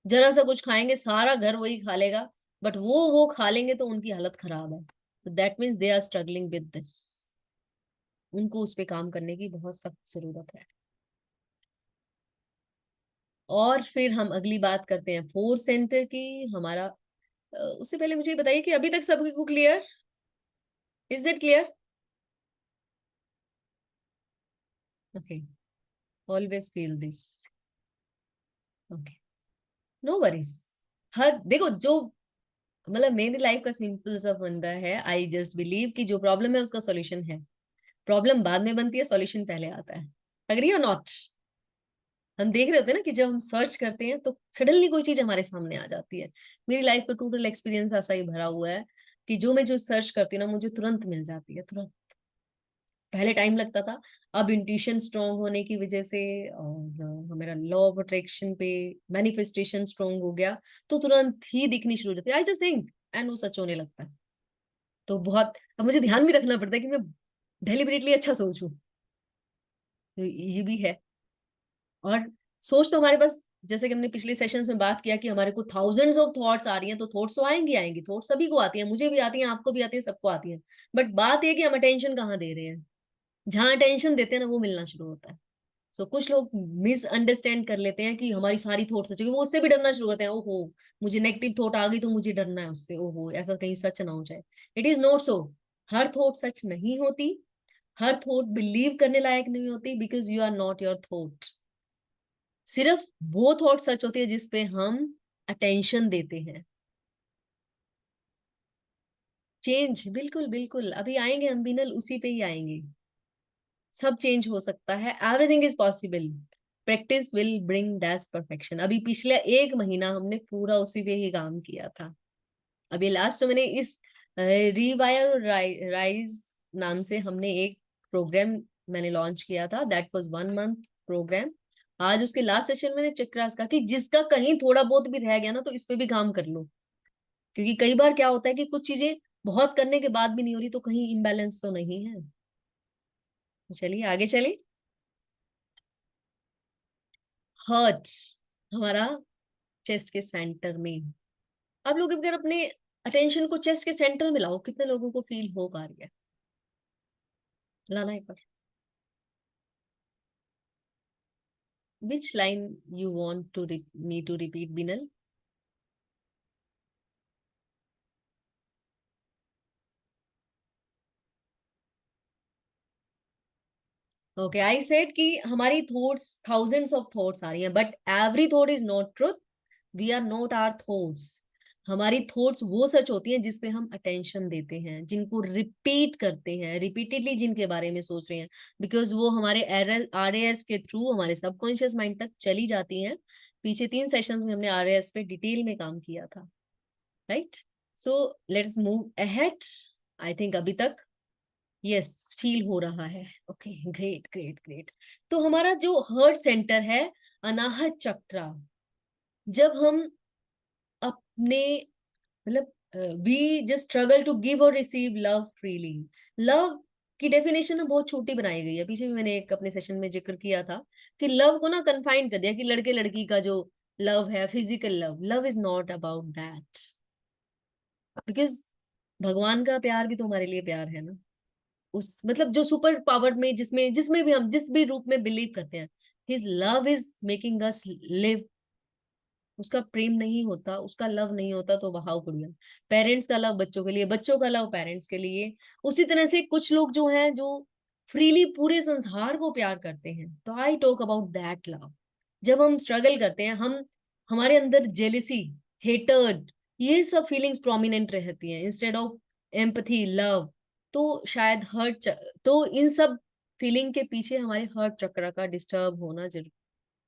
जरा सा कुछ खाएंगे सारा घर वही खा लेगा, बट वो खा लेंगे तो उनकी हालत खराब है, तो that means they are struggling with this, उनको उस पे काम करने की बहुत सख्त जरूरत है। और फिर हम अगली बात करते हैं फोर्थ सेंटर की। हमारा उससे पहले मुझे बताइए कि अभी तक सबको clear, is it clear? Okay, always feel this, okay, no worries. हर देखो जो मतलब मेरी लाइफ का सिंपल सा फंडा है, आई जस्ट बिलीव कि जो प्रॉब्लम है उसका सॉल्यूशन है, प्रॉब्लम बाद में बनती है, सॉल्यूशन पहले आता है। अग्री और नॉट? हम देख रहे होते हैं ना कि जब हम सर्च करते हैं तो सडनली कोई चीज हमारे सामने आ जाती है। मेरी लाइफ का टोटल एक्सपीरियंस ऐसा ही भरा हुआ है कि जो सर्च करती हूँ ना मुझे तुरंत मिल जाती है, तुरंत। पहले टाइम लगता था, अब इंट्यूशन स्ट्रांग होने की वजह से और हमारा लॉ ऑफ अट्रैक्शन पे मैनिफेस्टेशन स्ट्रांग हो गया, तो तुरंत ही दिखनी शुरू हो जाती है, आई जस्ट थिंक एंड वो सच होने लगता है। तो बहुत अब मुझे ध्यान भी रखना पड़ता है कि मैं डेलिबरेटली अच्छा सोचूं, तो ये भी है। और सोच तो हमारे पास, जैसे कि हमने पिछले सेशंस में बात किया कि हमारे को थाउजेंड्स ऑफ थॉट्स आ रही हैं, तो थॉट्स तो आएंगी आएंगी, थॉट्स सभी को आती है, मुझे भी आती है, आपको भी आती है, सबको आती है। बट बात ये कि हम अटेंशन कहाँ दे रहे हैं, जहां अटेंशन देते हैं ना वो मिलना शुरू होता है। सो कुछ लोग मिसअंडरस्टैंड कर लेते हैं कि हमारी सारी थॉट्स सच है, वो उससे भी डरना शुरू करते हैं, ओहो मुझे नेगेटिव थॉट आ गई तो मुझे डरना है उससे, ओहो ऐसा कहीं सच ना हो जाए। इट इज नॉट सो, हर थॉट सच नहीं होती, हर थॉट बिलीव करने लायक नहीं होती, because you are not your thought. सिर्फ वो थॉट सच होती है जिसपे हम अटेंशन देते हैं। चेंज बिल्कुल बिल्कुल अभी आएंगे हम बिनल, उसी पे ही आएंगे। सब चेंज हो सकता है, everything is possible, practice will bring that perfection. अभी पिछले एक महीना हमने पूरा उसी पे ही काम किया था। अभी लास्ट मैंने इस रिवायर राइज नाम से हमने एक प्रोग्राम मैंने लॉन्च किया था, दैट वाज 1 मंथ प्रोग्राम। आज उसके लास्ट सेशन मैंने चक्रास का कि जिसका कहीं थोड़ा बहुत भी रह गया ना तो इस पे भी काम कर लो, क्योंकि कई बार क्या होता है कि कुछ चीजें बहुत करने के बाद भी नहीं हो रही, तो कहीं इम्बैलेंस तो नहीं है। तो चलिए आगे चले। हर्ट हमारा चेस्ट के सेंटर में। आप लोग अगर अपने अटेंशन को चेस्ट के सेंटर में लाओ, कितने लोगों को फील हो पा रही है? लाना एक बार। Which line you want to me to repeat, Binal? Okay, I said कि हमारी थॉट्स थाउजेंड्स ऑफ थॉट्स आ रही हैं, but every thought is not truth, we are not our thoughts. हमारी थॉट्स वो सच होती हैं जिसपे हम अटेंशन देते हैं, जिनको रिपीट करते हैं, रिपीटेडली जिनके बारे में सोच रहे हैं, बिकॉज वो हमारे RAS के थ्रू हमारे सबकॉन्शियस माइंड तक चली जाती हैं। पीछे 3 सेशंस में हमने RAS पे डिटेल में काम किया था, right. So let's move ahead. I think अभी तक यस फील हो रहा है। Okay great great great. तो हमारा जो हर्ट सेंटर है अनाहत चक्रा, जब हम अपने मतलब we just struggle to give और रिसीव लव फ्रीली। लव की डेफिनेशन ना बहुत छोटी बनाई गई है, पीछे भी मैंने एक अपने सेशन में जिक्र किया था कि लव को ना कन्फाइन कर दिया कि लड़के लड़की का जो लव है physical love, love is not about that. Because भगवान का प्यार भी तो हमारे लिए प्यार है ना, उस मतलब जो सुपर पावर में जिसमें जिसमें भी हम जिस भी रूप में बिलीव करते हैं, his love is making us live. उसका प्रेम नहीं होता, उसका लव नहीं होता तो बहाव कुड़िया। पेरेंट्स का लव बच्चों के लिए, बच्चों का लव पेरेंट्स के लिए, उसी तरह से कुछ लोग जो हैं जो फ्रीली पूरे संसार को प्यार करते हैं। तो I talk about that love. जब हम स्ट्रगल करते हैं, हम हमारे अंदर जेलिसी, हेटर्ड, ये सब फीलिंग्स प्रोमिनेंट रहती हैं इंस्टेड ऑफ एम्पथी लव। तो शायद तो इन सब फीलिंग के पीछे हमारे हर्ट चक्र का डिस्टर्ब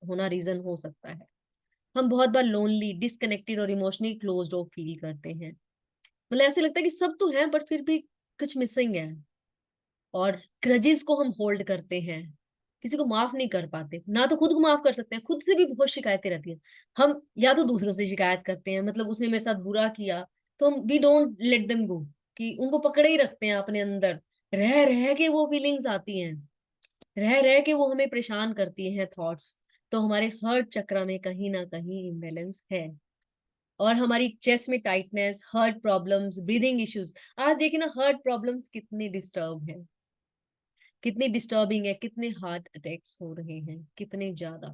होना रीजन हो सकता है। हम बहुत बार लोनली, डिस्कनेक्टेड और इमोशनली क्लोज्ड ऑफ फील करते हैं। मतलब ऐसे लगता है कि सब तो है बट फिर भी कुछ मिसिंग है। और ग्रजेस को हम होल्ड करते हैं, किसी को माफ नहीं कर पाते, ना तो खुद को माफ कर सकते हैं, खुद से भी बहुत शिकायतें रहती हैं। हम या तो दूसरों से शिकायत करते हैं, मतलब उसने मेरे साथ बुरा किया तो हम we don't let them go, कि उनको पकड़े ही रखते हैं अपने अंदर। रह रह के वो फीलिंग्स आती हैं, रह रह के वो हमें परेशान करती हैं थॉट्स। तो हमारे हर्ट चक्र में कहीं ना कहीं इम्बेलेंस है। और हमारी चेस्ट में tightness, heart problems, breathing issues. आज देखिए ना हार्ट प्रॉब्लम्स कितनी डिस्टर्ब है, कितनी डिस्टर्बिंग है, कितने हार्ट अटैक्स हो रहे हैं, कितने ज्यादा।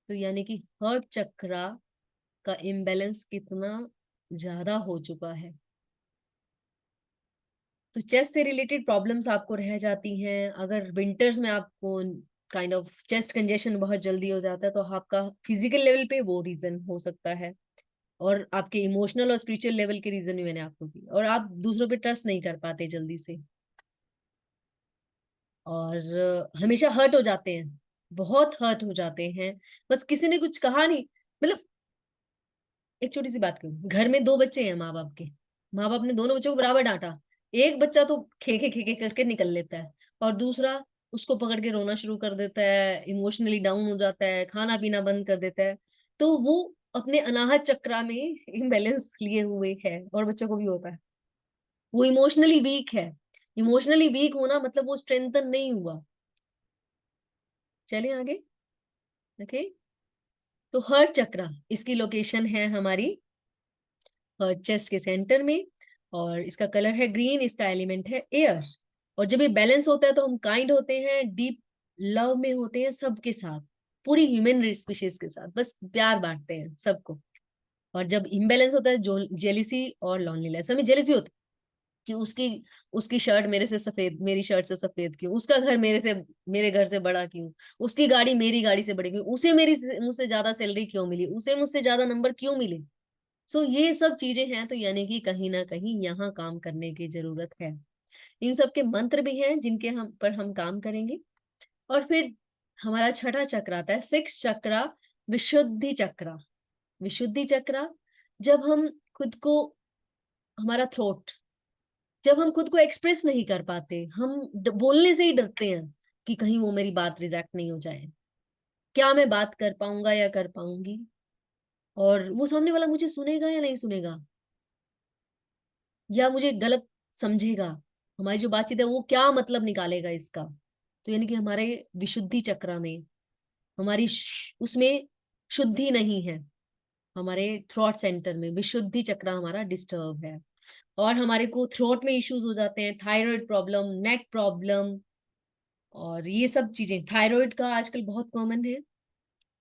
तो यानी कि हार्ट चक्रा का इम्बेलेंस कितना ज्यादा हो चुका है। तो चेस्ट से रिलेटेड प्रॉब्लम्स आपको रह जाती हैं। अगर विंटर्स में आपको काइंड ऑफ चेस्ट कंजेशन बहुत जल्दी हो जाता है तो आपका फिजिकल लेवल पे वो रीजन हो सकता है। और आपके इमोशनल और स्पिरिचुअल लेवल के रीजन भी मैंने आपको दी, और आप दूसरों पे ट्रस्ट नहीं कर पाते जल्दी से, और हमेशा हर्ट हो जाते हैं, बहुत हर्ट हो जाते हैं। बस किसी ने कुछ कहा नहीं, मतलब एक छोटी सी बात करूं, घर में दो बच्चे हैं माँ बाप के, माँ बाप ने दोनों बच्चों को बराबर डांटा, एक बच्चा तो खे खे करके निकल लेता है, और दूसरा उसको पकड़ के रोना शुरू कर देता है, इमोशनली डाउन हो जाता है, खाना पीना बंद कर देता है। तो वो अपने अनाहत चक्रा में इम्बेलेंस लिए हुए है, और बच्चों को भी होता है। वो इमोशनली वीक है। इमोशनली वीक होना मतलब वो स्ट्रेंथन नहीं हुआ। चलिए आगे। ओके। तो हर्ट चक्रा, इसकी लोकेशन है हमारी हर्ट चेस्ट के सेंटर में, और इसका कलर है ग्रीन, इसका एलिमेंट है एयर। और जब ये बैलेंस होता है तो हम काइंड होते हैं, डीप लव में होते हैं सबके साथ, पूरी ह्यूमन स्पीशीज के साथ बस प्यार बांटते हैं सबको। और जब इम्बेलेंस होता है, जो जेलिसी और लॉनलीनेस, हमें जेलिसी होती है कि उसकी उसकी शर्ट मेरे से सफेद, मेरी शर्ट से सफेद क्यों, उसका घर मेरे घर से बड़ा क्यों, उसकी गाड़ी मेरी गाड़ी से बड़ी क्यों, उसे मुझसे ज्यादा सैलरी क्यों मिली, उसे मुझसे ज्यादा नंबर क्यों मिले। सो ये सब चीजें हैं, तो यानी कि कहीं ना कहीं यहाँ काम करने की जरूरत है। इन सब के मंत्र भी हैं जिनके हम काम करेंगे। और फिर हमारा छठा चक्र आता है, सिक्स चक्रा, विशुद्धि चक्रा। विशुद्धि चक्रा, जब हम खुद को, हमारा थ्रोट, जब हम खुद को एक्सप्रेस नहीं कर पाते, हम बोलने से ही डरते हैं कि कहीं वो मेरी बात रिजेक्ट नहीं हो जाए, क्या मैं बात कर पाऊंगा या कर पाऊंगी, और वो सामने वाला मुझे सुनेगा या नहीं सुनेगा, या मुझे गलत समझेगा, हमारी जो बातचीत है वो क्या मतलब निकालेगा इसका। तो यानी कि हमारे विशुद्धि चक्र में, उसमें शुद्धि नहीं है। हमारे थ्रॉट सेंटर में विशुद्धि चक्र हमारा डिस्टर्ब है, और हमारे को थ्रोट में इश्यूज हो जाते हैं, थायराइड प्रॉब्लम, नेक प्रॉब्लम, और ये सब चीजें थायराइड का आजकल बहुत कॉमन है।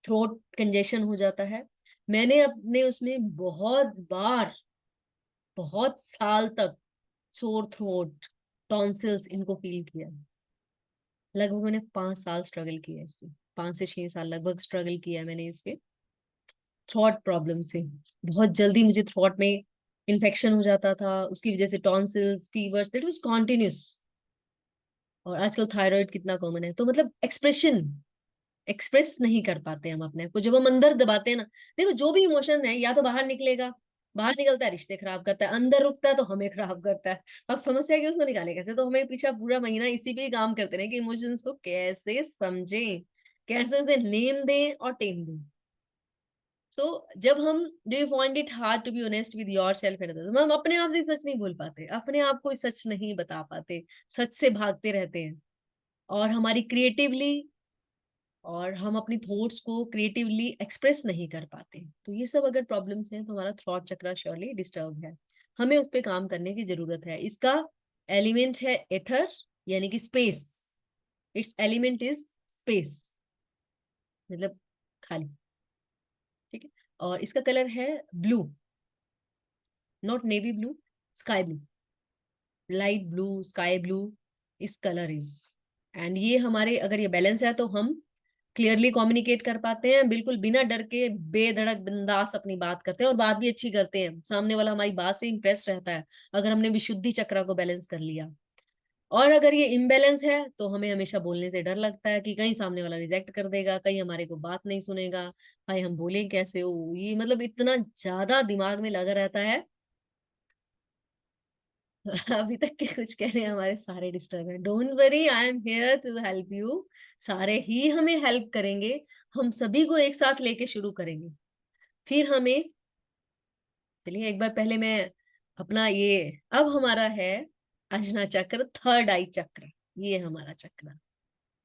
थ्रोट कंजेशन हो जाता है। मैंने अपने उसमें बहुत बार, बहुत साल तक सोर थ्रोट, टॉन्सिल्स इनको फील किया। लगभग मैंने 5 साल स्ट्रगल किया इसमें, 5 से 6 साल लगभग स्ट्रगल किया मैंने इसके थ्रॉट प्रॉब्लम से। बहुत जल्दी मुझे थ्रॉट में इन्फेक्शन हो जाता था, उसकी वजह से tonsils, fevers, that was continuous. और आजकल थायराइड कितना कॉमन है। तो मतलब एक्सप्रेस नहीं कर पाते हम अपने आप को, जब हम अंदर दबाते हैं ना। देखो जो भी इमोशन है या तो बाहर निकलेगा, बाहर निकलता है रिश्ते खराब करता है, अंदर रुकता है तो हमें खराब करता है। अब समस्या है कि उसको निकाले कैसे, तो हमें पीछे पूरा महीना इसी पे ही काम करते रहे कि इमोशंस को कैसे समझें, कैसे उसे नेम दें और टेम दें। सो जब हम, do you find it hard to be honest with yourself and others, हम अपने आप से सच नहीं बोल पाते, अपने आप को सच नहीं बता पाते, सच से भागते रहते हैं, और हमारी क्रिएटिवली, और हम अपनी थॉट्स को क्रिएटिवली एक्सप्रेस नहीं कर पाते। तो ये सब अगर प्रॉब्लम्स हैं तो हमारा थॉट चक्र श्योरली डिस्टर्ब है, हमें उस पर काम करने की जरूरत है। इसका एलिमेंट है एथर, यानी कि space. It's element is space, मतलब खाली, ठीक है। और इसका कलर है blue, not navy blue, sky blue, light blue, sky blue, इस कलर इज। एंड ये हमारे, अगर ये बैलेंस है तो हम क्लियरली कम्युनिकेट कर पाते हैं, बिल्कुल बिना डर के बेधड़क बिंदास अपनी बात करते हैं, और बात भी अच्छी करते हैं, सामने वाला हमारी बात से इंप्रेस रहता है अगर हमने विशुद्धि चक्र को बैलेंस कर लिया। और अगर ये इम्बैलेंस है तो हमें हमेशा बोलने से डर लगता है कि कहीं सामने वाला रिजेक्ट कर देगा, कहीं हमारे को बात नहीं सुनेगा, भाई हम बोलें कैसे हो, ये मतलब इतना ज्यादा दिमाग में लगा रहता है। अभी तक के कुछ कह रहे हैं हमारे सारे डिस्टर्ब हैं, don't worry, I am here to help you. सारे ही हमें हेल्प करेंगे, हम सभी को एक साथ लेके शुरू करेंगे। फिर हमें, चलिए एक बार पहले मैं अपना ये, अब हमारा है अजना चक्र, थर्ड आई चक्र, ये हमारा चक्र।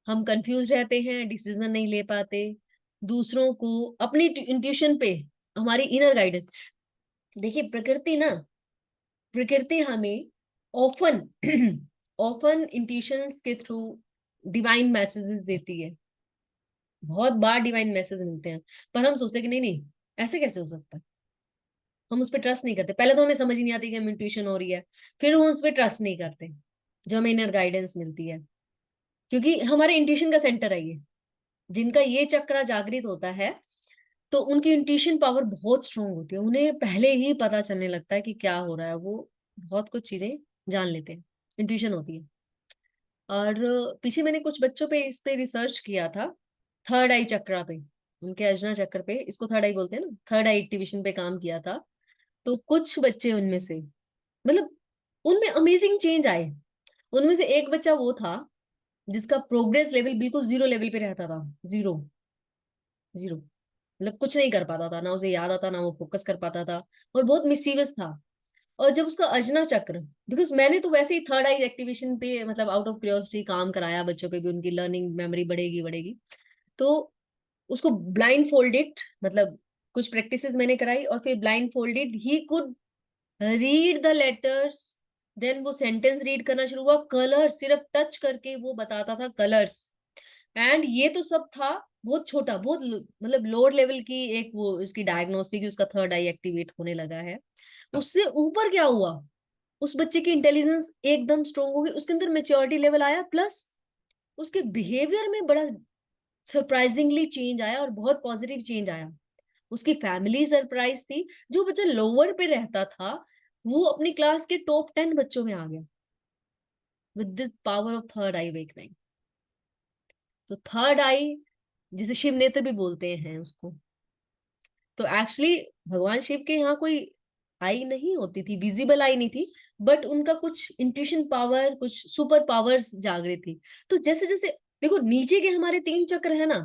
हम कंफ्यूज रहते हैं, डिसीजन नहीं ले पाते, दूसरों को, अपनी इंट्यूशन पे, हमारी इनर गाइडेंस। देखिए प्रकृति ना, प्रकृति हमें ऑफन ऑफन इंट्यूशंस के थ्रू डिवाइन मैसेजेस देती है, बहुत बार डिवाइन मैसेज मिलते हैं, पर हम सोचते हैं कि नहीं नहीं, ऐसे कैसे हो सकता है, हम उस पर ट्रस्ट नहीं करते। पहले तो हमें समझ ही नहीं आती कि हम इंट्यूशन हो रही है, फिर हम उस पर ट्रस्ट नहीं करते जो हमें इनर गाइडेंस मिलती है, क्योंकि हमारे इंट्यूशन का सेंटर है ये। जिनका ये चक्र जागृत होता है तो उनकी इंट्यूशन पावर बहुत स्ट्रोंग होती है, उन्हें पहले ही पता चलने लगता है कि क्या हो रहा है, वो बहुत कुछ चीजें जान लेते हैं, इंट्यूशन होती है। और पीछे मैंने कुछ बच्चों पे इस पे रिसर्च किया था, थर्ड आई चक्र पे, उनके अजना चक्र पे, इसको थर्ड आई बोलते हैं ना, थर्ड आई एक्टिवेशन पे काम किया था। तो कुछ बच्चे उनमें से, मतलब उनमें अमेजिंग चेंज आए। उनमें से एक बच्चा वो था जिसका प्रोग्रेस लेवल बिल्कुल जीरो लेवल पे रहता था, जीरो, जीरो, मतलब कुछ नहीं कर पाता था, ना उसे याद आता, ना वो फोकस कर पाता था, और बहुत मिसीवियस था। और जब उसका अजना चक्र, बिकॉज मैंने तो वैसे ही थर्ड आई एक्टिवेशन पे, मतलब आउट ऑफ क्यूरियोसिटी काम कराया बच्चों पे भी, उनकी लर्निंग मेमोरी बढ़ेगी बढ़ेगी, तो उसको ब्लाइंड फोल्डेड, मतलब कुछ प्रैक्टिसेस मैंने कराई, और फिर blindfolded he could read the letters, then वो सेंटेंस रीड करना शुरू हुआ, कलर सिर्फ टच करके वो बताता था, कलर्स। एंड ये तो सब था बहुत छोटा, बहुत मतलब लोअर लेवल की एक वो इसकी डायग्नोस्टिक, उसका थर्ड आई एक्टिवेट होने लगा है। उससे ऊपर क्या हुआ, उस बच्चे की इंटेलिजेंस एकदम स्ट्रोंग हो गई, उसके अंदर मेच्योरिटी लेवल आया, प्लस उसके बिहेवियर में बड़ा सरप्राइजिंगली चेंज आया, और बहुत पॉजिटिव चेंज आया। उसकी फैमिली सरप्राइज थी, जो बच्चा लोअर पे रहता था वो अपनी क्लास के टॉप 10 बच्चों में आ गया, with this power of third I awakening. तो थर्ड आई, जिसे शिव नेत्र भी बोलते हैं उसको, तो एक्चुअली भगवान शिव के यहाँ कोई आई नहीं होती थी, विजिबल आई नहीं थी, बट उनका कुछ इंट्यूशन पावर, कुछ सुपर पावर्स जागृत थी। तो जैसे जैसे देखो, नीचे के हमारे 3 चक्र है ना,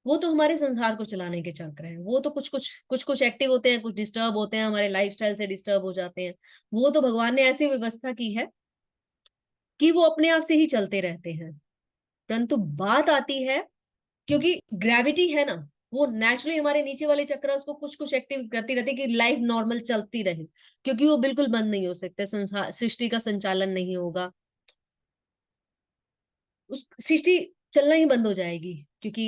वो तो हमारे संसार को चलाने के चक्र हैं, वो तो कुछ एक्टिव होते हैं, कुछ डिस्टर्ब होते हैं, हमारे लाइफस्टाइल से डिस्टर्ब हो जाते हैं। वो तो भगवान ने ऐसी व्यवस्था की है कि वो अपने आप से ही चलते रहते हैं। परंतु बात आती है, क्योंकि ग्रेविटी है ना, वो नेचुरली हमारे नीचे वाले चक्र उसको कुछ कुछ एक्टिव करती रहती है कि लाइफ नॉर्मल चलती रहे, क्योंकि वो बिल्कुल बंद नहीं हो सकते, संसार सृष्टि का संचालन नहीं होगा, उस सृष्टि चलना ही बंद हो जाएगी, क्योंकि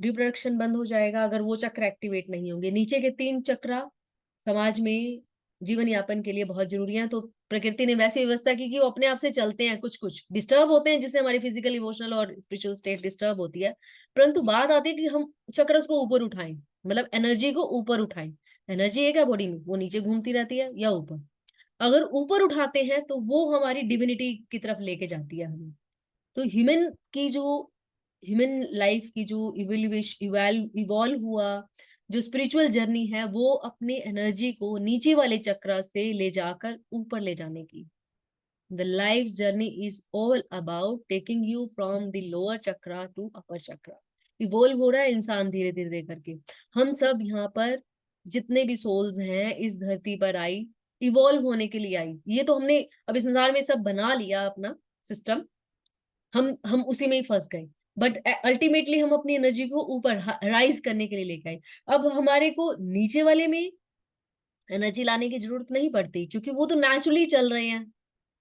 रिप्रोडक्शन बंद हो जाएगा अगर वो चक्र एक्टिवेट नहीं होंगे। नीचे के 3 चक्र समाज में जीवन यापन के लिए बहुत जरूरी है, तो प्रकृति ने वैसी व्यवस्था की कि वो अपने आप से चलते हैं, कुछ कुछ डिस्टर्ब होते हैं जिससे हमारी फिजिकल, इमोशनल और स्पिरिचुअल स्टेट डिस्टर्ब होती है। परंतु बात आती है कि हम चक्र को ऊपर उठाएं, मतलब एनर्जी को ऊपर उठाएं। एनर्जी एक है बॉडी में, वो नीचे घूमती रहती है या ऊपर, अगर ऊपर उठाते हैं तो वो हमारी डिविनिटी की तरफ लेके जाती है हमें। तो ह्यूमन की जो, ह्यूमन लाइफ की जो इवोल्व हुआ, जो स्पिरिचुअल जर्नी है वो अपने एनर्जी को नीचे वाले चक्र से ले जाकर ऊपर ले जाने की। The life journey is all about taking you from the lower chakra to upper chakra. Evolve हो रहा है इंसान धीरे धीरे धीरे करके। हम सब यहाँ पर जितने भी सोल्स हैं इस धरती पर आई, इवॉल्व होने के लिए आई। ये तो हमने अब इस संसार में सब बना लिया अपना सिस्टम, हम उसी में ही फंस गए। बट अल्टीमेटली हम अपनी एनर्जी को ऊपर राइज करने के लिए लेके आए। अब हमारे को नीचे वाले में एनर्जी लाने की जरूरत नहीं पड़ती, क्योंकि वो तो नेचुरली चल रहे हैं,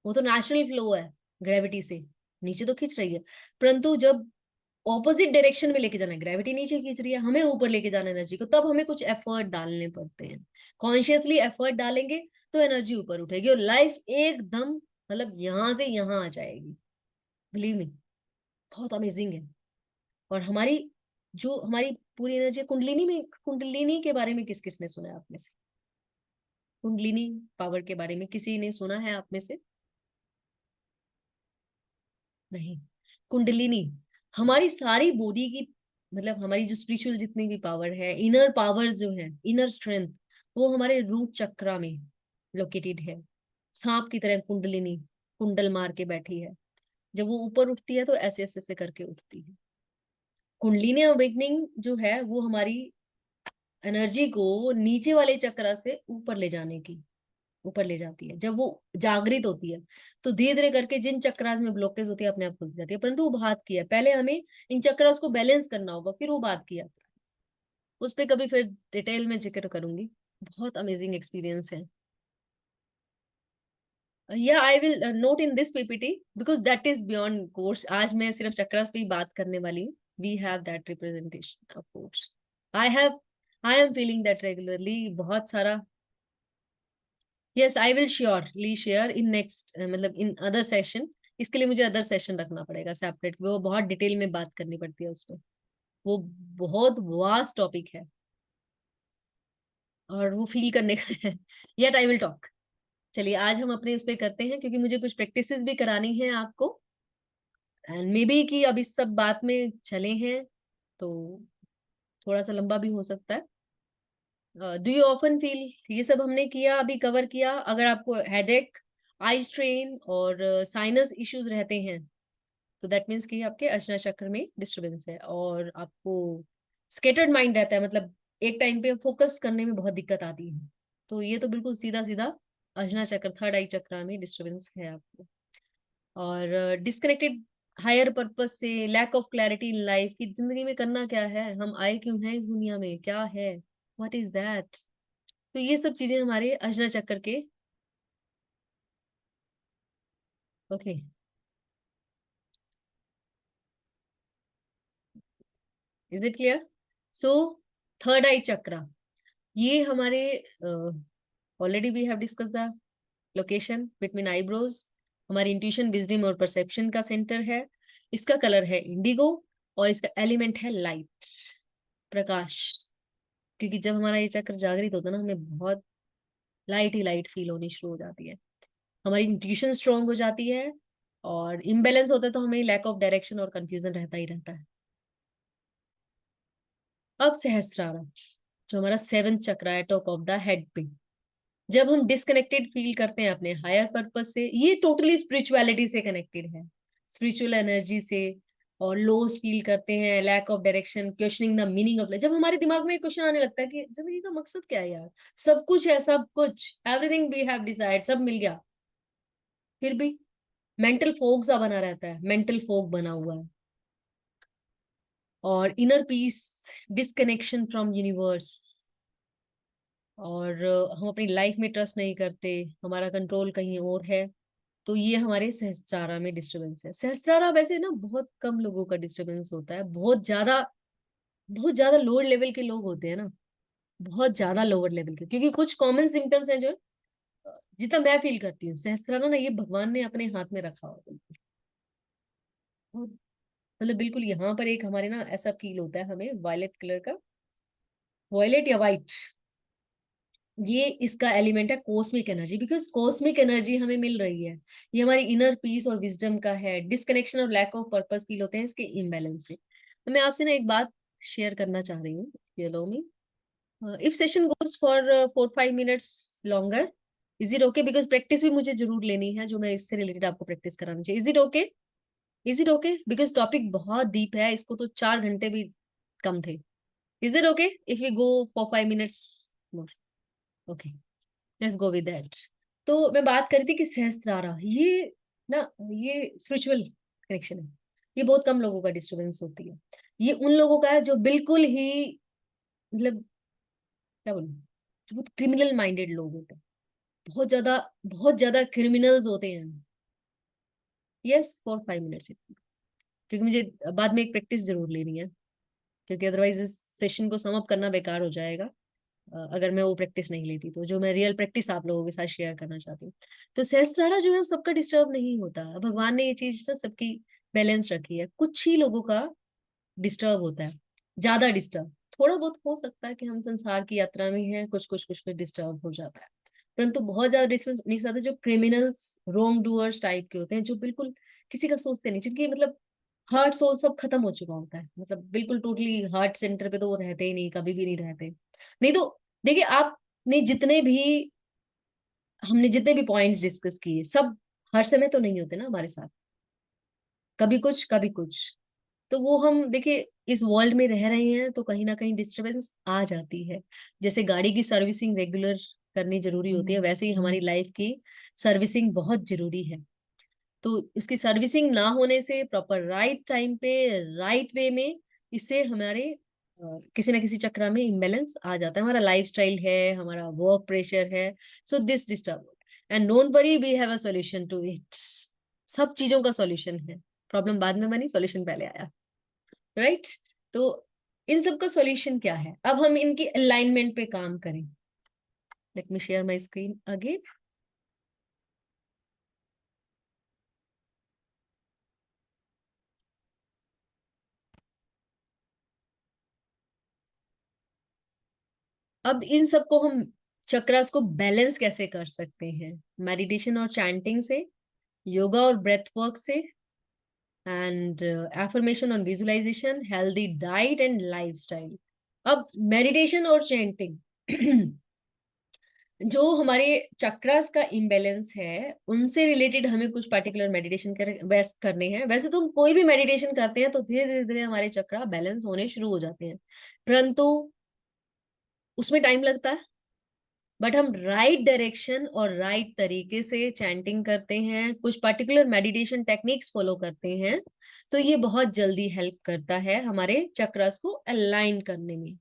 वो तो नेचुरल फ्लो है ग्रेविटी से, नीचे तो खींच रही है। परंतु जब ऑपोजिट डायरेक्शन में लेके जाना है, ग्रेविटी नीचे खींच रही है, हमें ऊपर लेके जाना एनर्जी को, तब हमें कुछ एफर्ट डालने पड़ते हैं। कॉन्शियसली एफर्ट डालेंगे तो एनर्जी ऊपर उठेगी और लाइफ एकदम मतलब यहाँ से यहाँ आ जाएगी। बिलीव मी, बहुत अमेजिंग है। और हमारी जो हमारी पूरी एनर्जी कुंडलिनी में, कुंडलिनी के बारे में किस किसने सुना है आप में से? कुंडलिनी पावर के बारे में किसी ने सुना है आप में से? नहीं। कुंडलिनी हमारी सारी बॉडी की, मतलब हमारी जो स्पिरिचुअल जितनी भी पावर है, इनर पावर्स जो है, इनर स्ट्रेंथ, वो हमारे रूट चक्रा में लोकेटेड है। सांप की तरह कुंडलिनी कुंडल मार के बैठी है। जब वो ऊपर उठती है तो ऐसे ऐसे ऐसे करके उठती है। कुंडलिनी अवेकनिंग जो है वो हमारी एनर्जी को नीचे वाले चक्र से ऊपर ले जाने की, ऊपर ले जाती है। जब वो जागृत होती है तो धीरे धीरे करके जिन चक्रास में ब्लॉकेज होती है अपने आप खुल जाती है। परंतु वो बात की है, पहले हमें इन चक्रास को बैलेंस करना होगा, फिर वो बात किया। उस पर कभी फिर डिटेल में जिक्र करूंगी। बहुत अमेजिंग एक्सपीरियंस है। या I will note in this PPT because that is beyond course. आज मैं सिर्फ चक्रास पे ही बात करने वाली हूँ। We have that representation of course. I have, I am feeling that regularly. बहुत सारा, yes I will surely share in next, मतलब इन अदर सेशन। इसके लिए मुझे अदर सेशन रखना पड़ेगा सेपरेट, वो बहुत डिटेल में बात करनी पड़ती है उसमें। वो बहुत वास्ट टॉपिक है और वो फील करने का है। Yet I will talk. चलिए आज हम अपने उस पर करते हैं, क्योंकि मुझे कुछ प्रैक्टिसेस भी करानी है आपको। एंड मे बी कि अब इस सब बात में चले हैं तो थोड़ा सा लंबा भी हो सकता है। डू यू ऑफन फील, ये सब हमने किया, अभी कवर किया। अगर आपको हेडेक, आई स्ट्रेन और साइनस इश्यूज रहते हैं तो दैट मीन्स कि आपके अजना चक्र में डिस्टरबेंस है और आपको स्केटर्ड माइंड रहता है, मतलब एक टाइम पे फोकस करने में बहुत दिक्कत आती है। तो ये तो बिल्कुल सीधा सीधा अजना चक्र, थर्ड आई चक्र में डिस्टरबेंस है आपको। और डिस्कनेक्टेड हायर पर्पस से, lack of clarity in life की जिंदगी में करना क्या है, हम आए क्यों हैं इस दुनिया में, क्या है, व्हाट इज दैट। तो ये सब चीजें हमारे अजना चक्र के। Okay, is it clear? So third eye chakra, ये हमारे already we have discuss the location between eyebrows. हमारी इंट्यूशन, विजडम और परसेप्शन का सेंटर है। इसका कलर है इंडिगो और इसका एलिमेंट है लाइट, प्रकाश। क्योंकि जब हमारा ये चक्र जागृत होता है ना, हमें बहुत लाइट ही लाइट फील होनी शुरू हो जाती है। हमारी इंट्यूशन स्ट्रांग हो जाती है। और इम्बेलेंस होता है तो हमें लैक ऑफ डायरेक्शन और कंफ्यूजन रहता ही रहता है। अब सहस्त्रारा, जो हमारा सेवंथ चक्र है टॉप ऑफ द हेड पे, जब हम डिस्कनेक्टेड फील करते हैं अपने हायर पर्पस से, ये टोटली स्पिरिचुअलिटी से कनेक्टेड है, स्पिरिचुअल एनर्जी से। और लोस फील करते हैं, lack of direction, questioning the meaning of life. जब हमारे दिमाग में क्वेश्चन आने लगता है कि जिंदगी का मकसद क्या है यार, सब कुछ है, सब कुछ, एवरीथिंग वी हैव डिसाइड, सब मिल गया, फिर भी मेंटल फोग सा बना रहता है, मेंटल फोग बना हुआ है। और inner peace, disconnection from universe. और हम अपनी लाइफ में ट्रस्ट नहीं करते, हमारा कंट्रोल कहीं और है। तो ये हमारे सहस्त्रारा में डिस्टरबेंस है। सहस्त्रारा वैसे ना बहुत कम लोगों का डिस्टरबेंस होता है, बहुत ज्यादा लोअर लेवल के लोग होते हैं ना, बहुत ज्यादा लोअर लेवल के। क्योंकि कुछ कॉमन सिम्टम्स हैं जो जितना मैं फील करती हूँ, सहस्त्रारा ना ये भगवान ने अपने हाथ में रखा हुआ है। मतलब बिल्कुल यहाँ पर एक हमारे ना ऐसा फील होता है हमें, वायलेट कलर का, वायलेट या वाइट, ये इसका एलिमेंट है cosmic energy. Because cosmic energy हमें मिल रही है, ये हमारी इनर पीस और विजडम का है। डिस्कनेक्शन और लैक ऑफ पर्पस फील होते हैं इसके इम्बैलेंस से। तो मैं आपसे ना एक बात शेयर करना चाह रही हूँ, ये लो मी। If session goes for 4-5 minutes longer, is it okay? Because practice भी मुझे जरूर लेनी है, जो मैं इससे रिलेटेड आपको प्रैक्टिस कराना चाहिए। Is it okay? Is it okay? Because topic बहुत डीप है, इसको तो 4 घंटे भी कम थे। Is it okay if we go for 5 minutes more? Okay, let's go with that. तो मैं बात कर रही थी कि सहस्त्रारा, ये ना, ये स्पिरिचुअल कनेक्शन है। ये बहुत कम लोगों का डिस्टरबेंस होती है। ये उन लोगों का है जो बिल्कुल ही, मतलब क्या बोलूं, जो बहुत क्रिमिनल माइंडेड लोग होते हैं, बहुत ज्यादा क्रिमिनल्स होते हैं। यस, फॉर 5 मिनट्स, क्योंकि मुझे बाद में एक प्रैक्टिस जरूर लेनी है, क्योंकि अदरवाइज इस सेशन को सम अप करना बेकार हो जाएगा। अगर मैं वो प्रैक्टिस नहीं लेती, तो जो मैं रियल प्रैक्टिस आप लोगों के साथ शेयर करना चाहती हूँ। तो सहस्त्रारा जो है वो सबका डिस्टर्ब नहीं होता। भगवान ने ये चीज ना सबकी बैलेंस रखी है। कुछ ही लोगों का डिस्टर्ब होता है, ज्यादा डिस्टर्ब। थोड़ा बहुत हो सकता है कि हम संसार की यात्रा में हैं, कुछ डिस्टर्ब हो जाता है, परंतु बहुत ज्यादा डिस्टर्ब नहीं होता। जो क्रिमिनल्स, रोंग डूअर्स टाइप के होते हैं, जो बिल्कुल किसी का सोचते नहीं, जिनकी मतलब हार्ट सोल सब खत्म हो चुका होता है, मतलब बिल्कुल टोटली हार्ट सेंटर पे तो वो रहते ही नहीं, कभी भी नहीं रहते। नहीं तो देखिए, आपने जितने भी, हमने जितने भी पॉइंट्स डिस्कस किए, सब हर समय तो नहीं होते ना हमारे साथ, कभी कुछ कभी कुछ। तो वो हम देखिए, इस वर्ल्ड में रह रहे हैं तो कहीं ना कहीं डिस्टरबेंस आ जाती है। जैसे गाड़ी की सर्विसिंग रेगुलर करनी जरूरी होती है, वैसे ही हमारी लाइफ की सर्विसिंग बहुत जरूरी है। तो इसकी सर्विसिंग ना होने से, प्रॉपर राइट टाइम पे, राइट वे में, इससे हमारे किसी ना किसी चक्र में इम्बेलेंस आ जाता है। हमारा लाइफस्टाइल है, हमारा वर्क प्रेशर है, so this disturb. And don't worry, we have a solution to it. सब चीजों का सॉल्यूशन है। प्रॉब्लम बाद में बनी, सॉल्यूशन पहले आया, राइट? तो इन सब का सॉल्यूशन क्या है? अब हम इनकी अलाइनमेंट पे काम करें। Let me share my screen again. अब इन सबको हम, चक्रास को बैलेंस कैसे कर सकते हैं? मेडिटेशन और चैंटिंग से, योगा और ब्रेथ वर्क से, एंड एफर्मेशन और visualisation, healthy diet and lifestyle. अब मेडिटेशन और चैंटिंग जो हमारे चक्रास का इम्बैलेंस है, उनसे रिलेटेड हमें कुछ पर्टिकुलर मेडिटेशन करने हैं। वैसे तो हम कोई भी मेडिटेशन करते हैं तो धीरे धीरे धीरे हमारे चक्रा बैलेंस होने शुरू हो जाते हैं, परंतु उसमें टाइम लगता है। बट हम राइट डायरेक्शन और राइट तरीके से चैंटिंग करते हैं, कुछ पर्टिकुलर मेडिटेशन टेक्निक्स फॉलो करते हैं, तो ये बहुत जल्दी हेल्प करता है हमारे चक्रास को अलाइन करने में।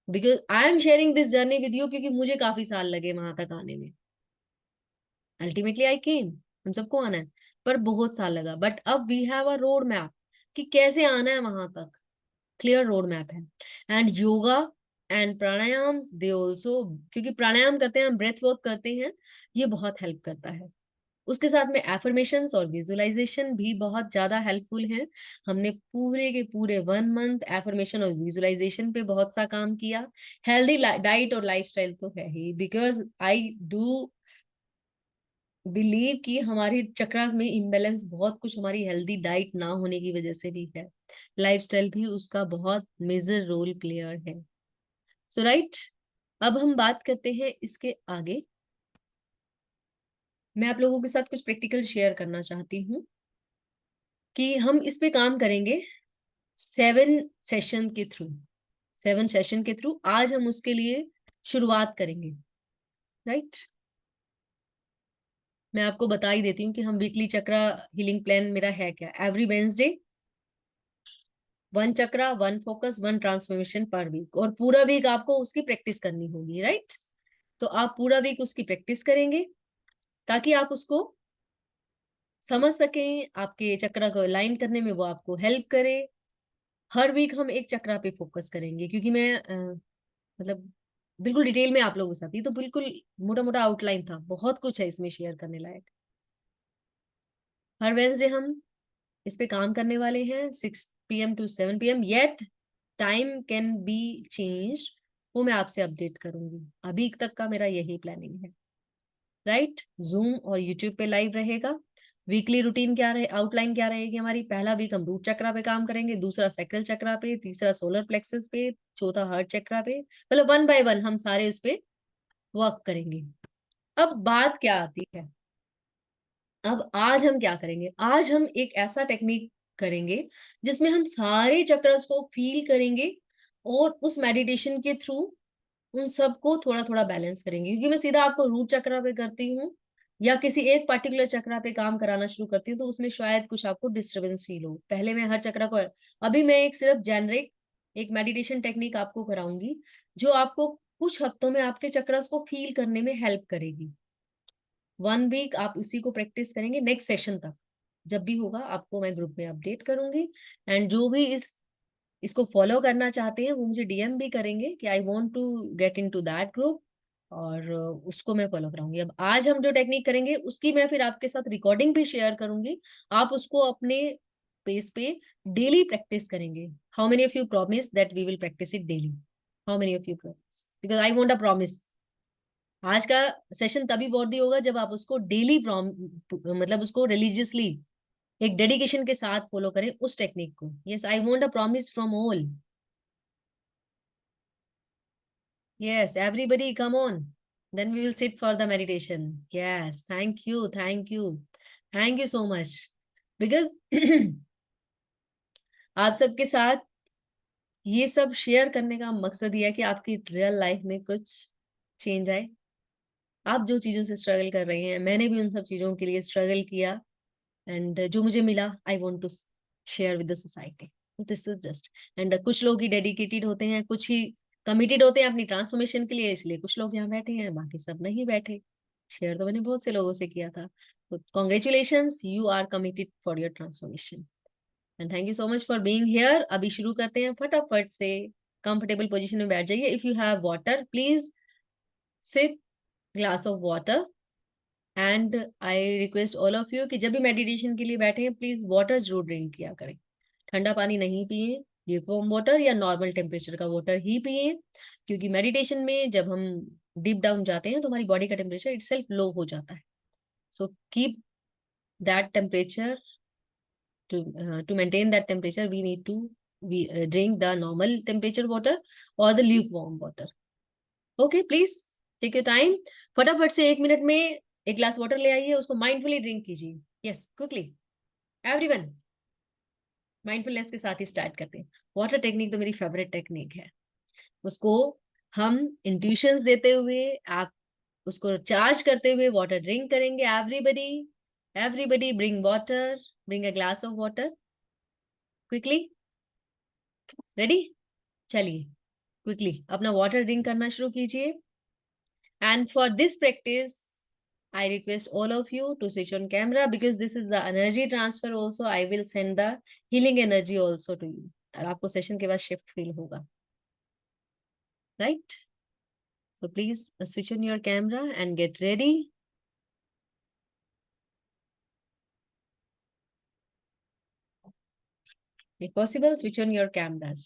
Because I am sharing this journey with you, क्योंकि मुझे काफी साल लगे वहां तक आने में। अल्टीमेटली आई केम, हम सबको आना है, पर बहुत साल लगा। बट अब we have a road map कि कैसे आना है वहां तक। क्लियर रोड मैप है। And yoga and pranayams they also, क्योंकि प्राणायाम करते हैं हम, ब्रेथ वर्क करते हैं, ये बहुत हेल्प करता है। उसके साथ में एफर्मेशंस और विजुअलाइजेशन भी बहुत ज्यादा हेल्पफुल हैं। हमने पूरे के पूरे 1 मंथ एफर्मेशन और विजुअलाइजेशन पे बहुत सा काम किया। हेल्दी डाइट और लाइफस्टाइल तो है ही, बिकॉज आई डू बिलीव कि हमारे चक्रास में इम्बेलेंस बहुत कुछ हमारी हेल्दी डाइट ना होने की वजह से भी है। लाइफस्टाइल भी उसका बहुत मेजर रोल प्लेयर है। सो राइट, अब हम बात करते हैं इसके आगे। मैं आप लोगों के साथ कुछ प्रैक्टिकल शेयर करना चाहती हूँ कि हम इस पे काम करेंगे 7 सेशन के थ्रू। 7 सेशन के थ्रू आज हम उसके लिए शुरुआत करेंगे, राइट? मैं आपको बता ही देती हूँ कि हम वीकली चक्रा हीलिंग प्लान मेरा है क्या। एवरी वेंसडे 1 चक्रा, 1 फोकस, 1 ट्रांसफॉर्मेशन पर वीक, और पूरा वीक आपको उसकी प्रैक्टिस करनी होगी, राइट? तो आप पूरा वीक उसकी प्रैक्टिस करेंगे ताकि आप उसको समझ सकें, आपके चक्रा को अलाइन करने में वो आपको हेल्प करे। हर वीक हम एक चक्रा पे फोकस करेंगे, क्योंकि मैं मतलब बिल्कुल डिटेल में आप लोगों के साथ, ये तो बिल्कुल मोटा मोटा आउटलाइन था, बहुत कुछ है इसमें शेयर करने लायक। हर वेंसडे हम इस पे काम करने वाले हैं 6 PM to 7 PM, yet time can be change, वो मैं आपसे अपडेट करूंगी। अभी तक का मेरा यही प्लानिंग है, राइट? जूम और यूट्यूब पे लाइव रहेगा। वीकली रूटीन क्या रहे, आउटलाइन क्या रहेगी हमारी? पहला वीक हम रूट चक्रा पे काम करेंगे, दूसरा सैक्रल चक्रा पे, तीसरा सोलर प्लेक्सस पे, चौथा हार्ट चक्रा पे, मतलब 1 बाय 1 हम सारे उस पे वर्क करेंगे। अब बात क्या आती है, अब आज हम क्या करेंगे? आज हम एक ऐसा टेक्निक करेंगे जिसमें हम सारे चक्रस को फील करेंगे और उस मेडिटेशन के थ्रू उन सबको थोड़ा थोड़ा बैलेंस करेंगे। क्योंकि मैं सीधा आपको रूट चक्रा पे करती हूँ या किसी एक पर्टिकुलर चक्रा पे काम कराना शुरू करती हूँ तो उसमें शायद कुछ आपको डिस्टरबेंस फील हो। पहले मैं हर चक्रा को, अभी मैं एक सिर्फ जेनरिक एक मेडिटेशन टेक्निक आपको कराऊंगी जो आपको कुछ हफ्तों में आपके चक्रस को फील करने में हेल्प करेगी। 1 वीक आप उसी को प्रैक्टिस करेंगे, नेक्स्ट सेशन तक जब भी होगा आपको मैं ग्रुप में अपडेट करूंगी। एंड जो भी इसको फॉलो करना चाहते हैं वो मुझे डीएम भी करेंगे कि I want to get into that group, और उसको मैं फॉलो कराऊंगी। अब आज हम जो टेक्निक करेंगे उसकी मैं फिर आपके साथ रिकॉर्डिंग भी शेयर करूंगी, आप उसको अपने पेस पे डेली प्रैक्टिस करेंगे। How many of you promise that we will practice it daily? How many of you promise? Because I want a promise. आज का सेशन तभी वर्दी होगा जब आप उसको डेली मतलब उसको रिलीजियसली एक डेडिकेशन के साथ फॉलो करें उस टेक्निक को। Yes, I want a promise from all. Yes, everybody, come on. Then we will sit for the meditation. Yes, thank you, thank you, thank you so much. Because आप सबके साथ ये सब शेयर करने का मकसद ये है कि आपकी रियल लाइफ में कुछ चेंज आए। आप जो चीजों से स्ट्रगल कर रहे हैं, मैंने भी उन सब चीजों के लिए स्ट्रगल किया, एंड जो मुझे मिला I want to share with the society. This is just, and कुछ लोग ही डेडिकेटेड होते हैं, कुछ ही कमिटेड होते हैं अपनी ट्रांसफॉर्मेशन के लिए, इसलिए कुछ लोग यहाँ बैठे हैं, बाकी सब नहीं बैठे। शेयर तो मैंने बहुत से लोगों से किया था। तो congratulations, you are committed for your transformation and thank you so much for being here. अभी शुरू करते हैं, फटाफट से कंफर्टेबल पोजिशन में बैठ जाइए। If you have water please sip glass of water, and I request all of you कि जब भी मेडिटेशन के लिए बैठे हैं प्लीज वाटर जरूर ड्रिंक किया करें। ठंडा पानी नहीं पिए, ल्यूकवार्म वाटर या नॉर्मल टेम्परेचर का वाटर ही पिए। क्योंकि मेडिटेशन में जब हम डीप डाउन जाते हैं तो हमारी बॉडी का टेम्परेचर इटसेल्फ लो हो जाता है। So keep that temperature, to maintain that temperature we need to drink the normal temperature water or the lukewarm water. Okay, please take your time. फटाफट से 1 मिनट में एक ग्लास वाटर ले आइए, उसको माइंडफुली ड्रिंक कीजिए। यस, क्विकली एवरीवन, माइंडफुलनेस के साथ ही स्टार्ट करते हैं। वाटर टेक्निक तो मेरी फेवरेट टेक्निक है। उसको हम इंट्यूशंस देते हुए, आप उसको चार्ज करते हुए वाटर ड्रिंक करेंगे। Everybody, everybody bring water, bring a glass of water quickly. Ready? चलिए क्विकली अपना वाटर ड्रिंक करना शुरू कीजिए। And for this practice I request all of you to switch on camera because this is the energy transfer also. I will send the healing energy also to you. और आपको session के बाद shift feel होगा, right? So please switch on your camera and get ready. If possible, switch on your cameras.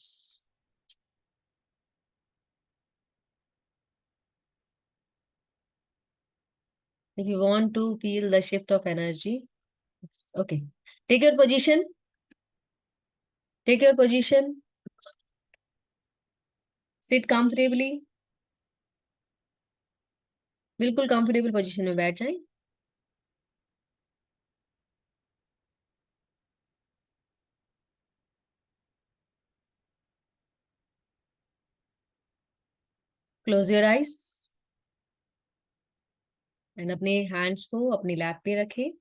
If you want to feel the shift of energy, okay. Take your position. Take your position. Sit comfortably. बिल्कुल comfortable position में बैठ जाएं। Close your eyes and अपने hands को अपनी lap पे रखें।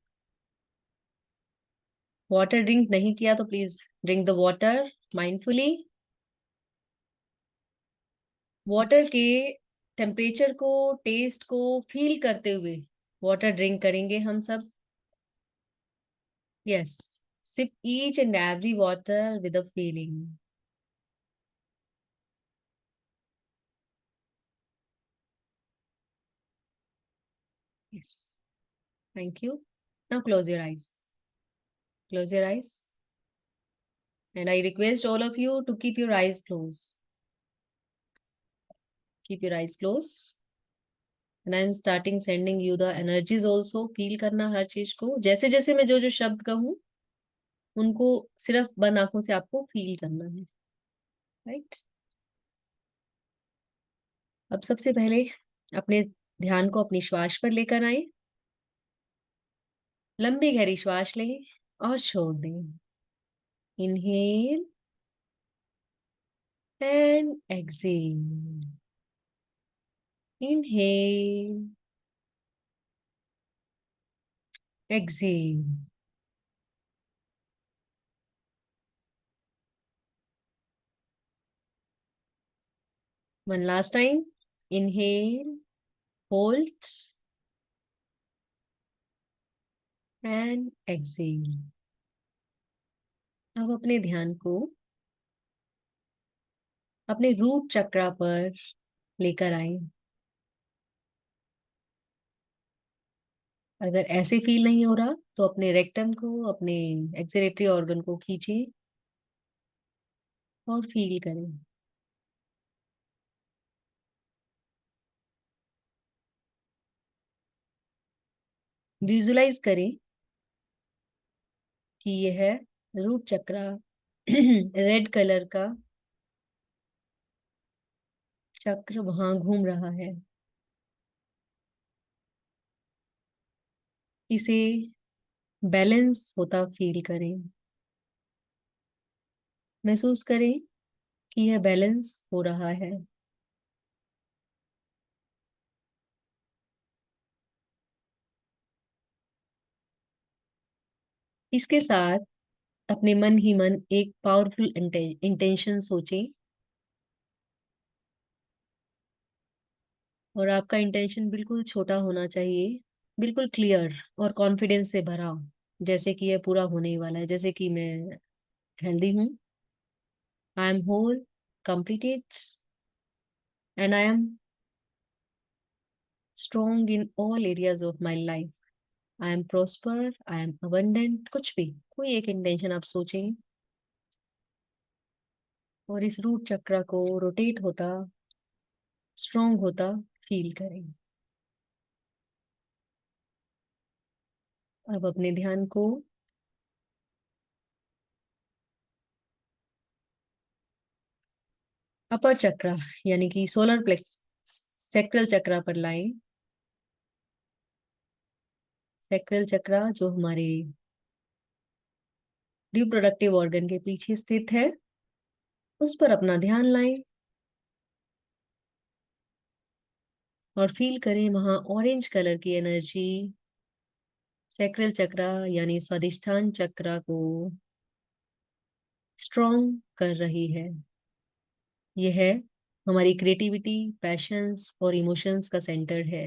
Water drink नहीं किया तो please drink the water mindfully. Water के टेम्परेचर को, टेस्ट को फील करते हुए वाटर ड्रिंक करेंगे हम सब। Yes, sip each and every water with a feeling. Yes, thank you. Now close your eyes, close your eyes, and I request all of you to keep your eyes closed. Keep your eyes closed. And I am starting sending you the energies also. Feel करना हर चीज को, जैसे जैसे मैं जो जो शब्द कहूँ उनको सिर्फ बंद आंखों से आपको फील करना है, राइट। अब सबसे पहले अपने ध्यान को अपनी श्वास पर लेकर आए। लंबी गहरी श्वास लें और छोड़ दें। Inhale and exhale. Inhale, exhale. One last time. Inhale, hold and exhale. अब अपने ध्यान को अपने रूट चक्रा पर लेकर आए। अगर ऐसे फील नहीं हो रहा तो अपने रेक्टम को, अपने एक्सलेटरी ऑर्गन को खींचिए और फील करें। विजुलाइज करें कि यह रूट चक्रा रेड कलर का चक्र वहां घूम रहा है। इसे बैलेंस होता फील करें। महसूस करें कि यह बैलेंस हो रहा है। इसके साथ अपने मन ही मन एक पावरफुल इंटेंशन सोचें। और आपका इंटेंशन बिल्कुल छोटा होना चाहिए, बिल्कुल क्लियर और कॉन्फिडेंस से भरा हो, जैसे कि यह पूरा होने ही वाला है। जैसे कि मैं हेल्दी हूँ, I am whole, completed, and I am strong in all areas of my life. I am prosper, I am abundant, कुछ भी कोई एक इंटेंशन आप सोचें और इस रूट चक्र को रोटेट होता, स्ट्रॉन्ग होता फील करें। अब अपने ध्यान को अपर चक्र यानी कि सोलर प्लेक्स सेक्रल चक्र पर लाएं। सेक्रल चक्र जो हमारे रिप्रोडक्टिव ऑर्गन के पीछे स्थित है, उस पर अपना ध्यान लाएं और फील करें वहां ऑरेंज कलर की एनर्जी सेक्रल चक्र यानी स्वादिष्ठान चक्र को स्ट्रॉन्ग कर रही है। यह हमारी क्रिएटिविटी, पैशंस और इमोशंस का सेंटर है।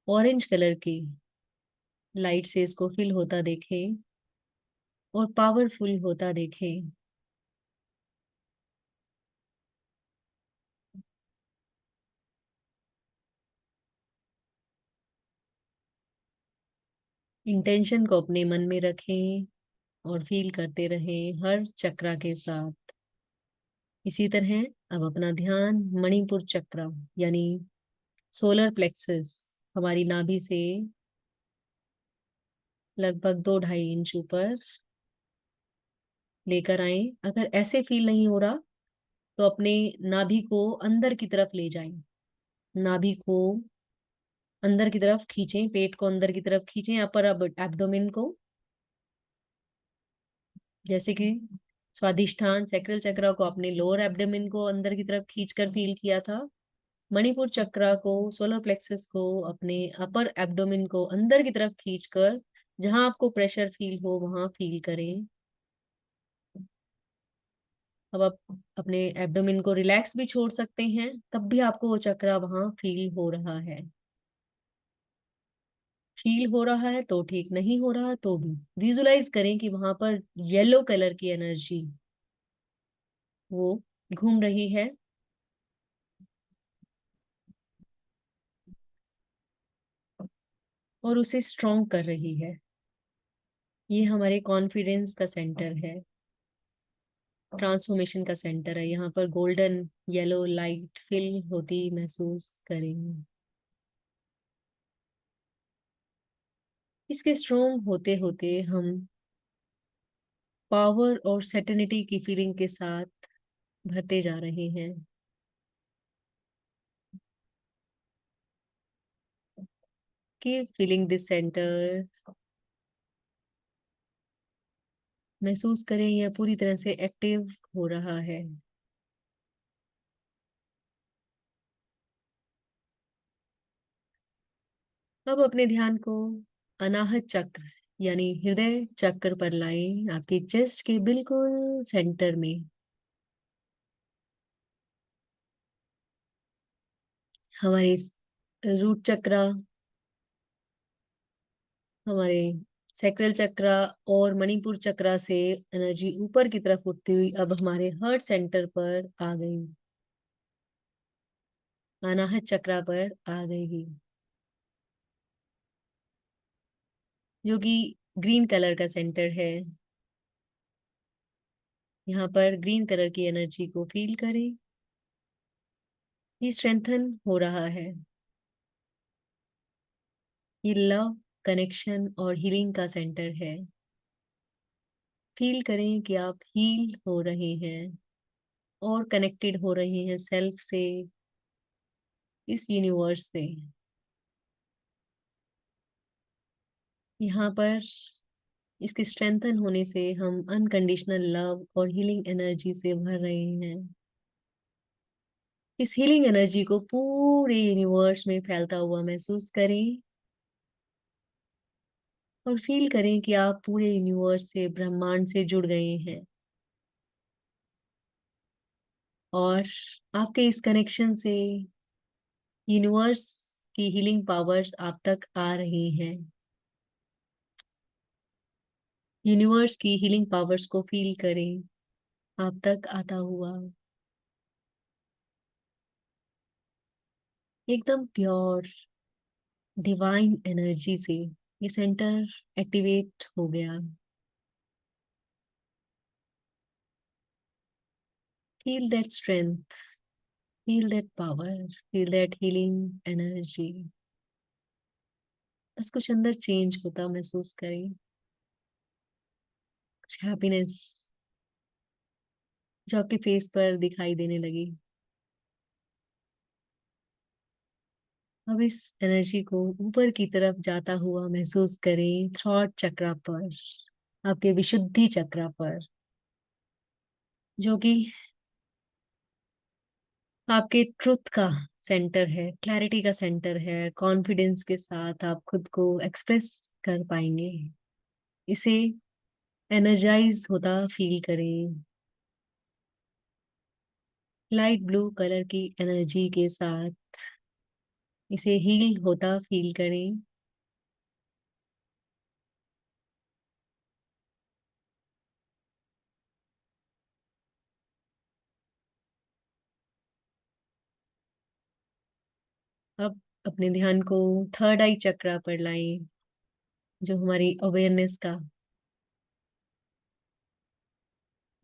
ऑरेंज कलर की लाइट से इसको फिल होता देखें और पावरफुल होता देखें। इंटेंशन को अपने मन में रखें और फील करते रहें हर चक्र के साथ। इसी तरह अब अपना ध्यान मणिपुर चक्र यानी सोलर प्लेक्सस हमारी नाभि से लगभग 2-2.5 इंच ऊपर लेकर आए। अगर ऐसे फील नहीं हो रहा तो अपने नाभि को अंदर की तरफ ले जाएं। नाभि को अंदर की तरफ खींचें, पेट को अंदर की तरफ खींचें, अपर अब एब्डोमेन को, जैसे कि स्वादिष्ठान सैक्रल चक्र को अपने लोअर एब्डोमेन को अंदर की तरफ खींचकर फील किया था। मणिपुर चक्र को, सोलर प्लेक्सस को अपने अपर एब्डोमेन को अंदर की तरफ खींचकर जहां आपको प्रेशर फील हो वहां फील करें। अब आप अपने एब्डोमेन को रिलैक्स भी छोड़ सकते हैं, तब भी आपको वो चक्र वहां फील हो रहा है। फील हो रहा है तो ठीक, नहीं हो रहा तो भी विजुलाइज करें कि वहां पर येलो कलर की एनर्जी वो घूम रही है और उसे स्ट्रॉन्ग कर रही है। ये हमारे कॉन्फिडेंस का सेंटर है, ट्रांसफॉर्मेशन का सेंटर है। यहाँ पर गोल्डन येलो लाइट फिल होती महसूस करेंगे। इसके स्ट्रोंग होते होते हम पावर और सर्टेनिटी की फीलिंग के साथ भरते जा रहे हैं। Keep feeling this centre. महसूस करें यह पूरी तरह से एक्टिव हो रहा है। अब अपने ध्यान को अनाहत चक्र यानी हृदय चक्र पर लाएं, आपकी चेस्ट के बिल्कुल सेंटर में। हमारे रूट चक्र, हमारे सैक्रल चक्र और मणिपुर चक्र से एनर्जी ऊपर की तरफ उठती हुई अब हमारे हार्ट सेंटर पर आ गई, अनाहत चक्र पर आ गई, जो कि ग्रीन कलर का सेंटर है। यहाँ पर ग्रीन कलर की एनर्जी को फील करें। ये स्ट्रेंथन हो रहा है। ये लव, कनेक्शन और हीलिंग का सेंटर है। फील करें कि आप हील हो रहे हैं और कनेक्टेड हो रहे हैं सेल्फ से, इस यूनिवर्स से। यहाँ पर इसके स्ट्रेंथन होने से हम अनकंडीशनल लव और हीलिंग एनर्जी से भर रहे हैं। इस हीलिंग एनर्जी को पूरे यूनिवर्स में फैलता हुआ महसूस करें और फील करें कि आप पूरे यूनिवर्स से, ब्रह्मांड से जुड़ गए हैं और आपके इस कनेक्शन से यूनिवर्स की हीलिंग पावर्स आप तक आ रही हैं। यूनिवर्स की हीलिंग पावर्स को फील करें आप तक आता हुआ, एकदम प्योर डिवाइन एनर्जी से ये सेंटर एक्टिवेट हो गया। Feel that strength, feel that power, feel that healing energy. बस कुछ अंदर चेंज होता महसूस करें, कुछ हैप्पीनेस जो आपके फेस पर दिखाई देने लगी। अब इस एनर्जी को ऊपर की तरफ जाता हुआ महसूस करें थ्रॉट चक्र पर, आपके विशुद्धि चक्र पर, जो कि आपके ट्रुथ का सेंटर है, क्लैरिटी का सेंटर है। कॉन्फिडेंस के साथ आप खुद को एक्सप्रेस कर पाएंगे। इसे एनर्जाइज होता फील करें, लाइट ब्लू कलर की एनर्जी के साथ इसे हील होता फील करें। अब अपने ध्यान को थर्ड आई चक्र पर लाएं, जो हमारी अवेयरनेस का,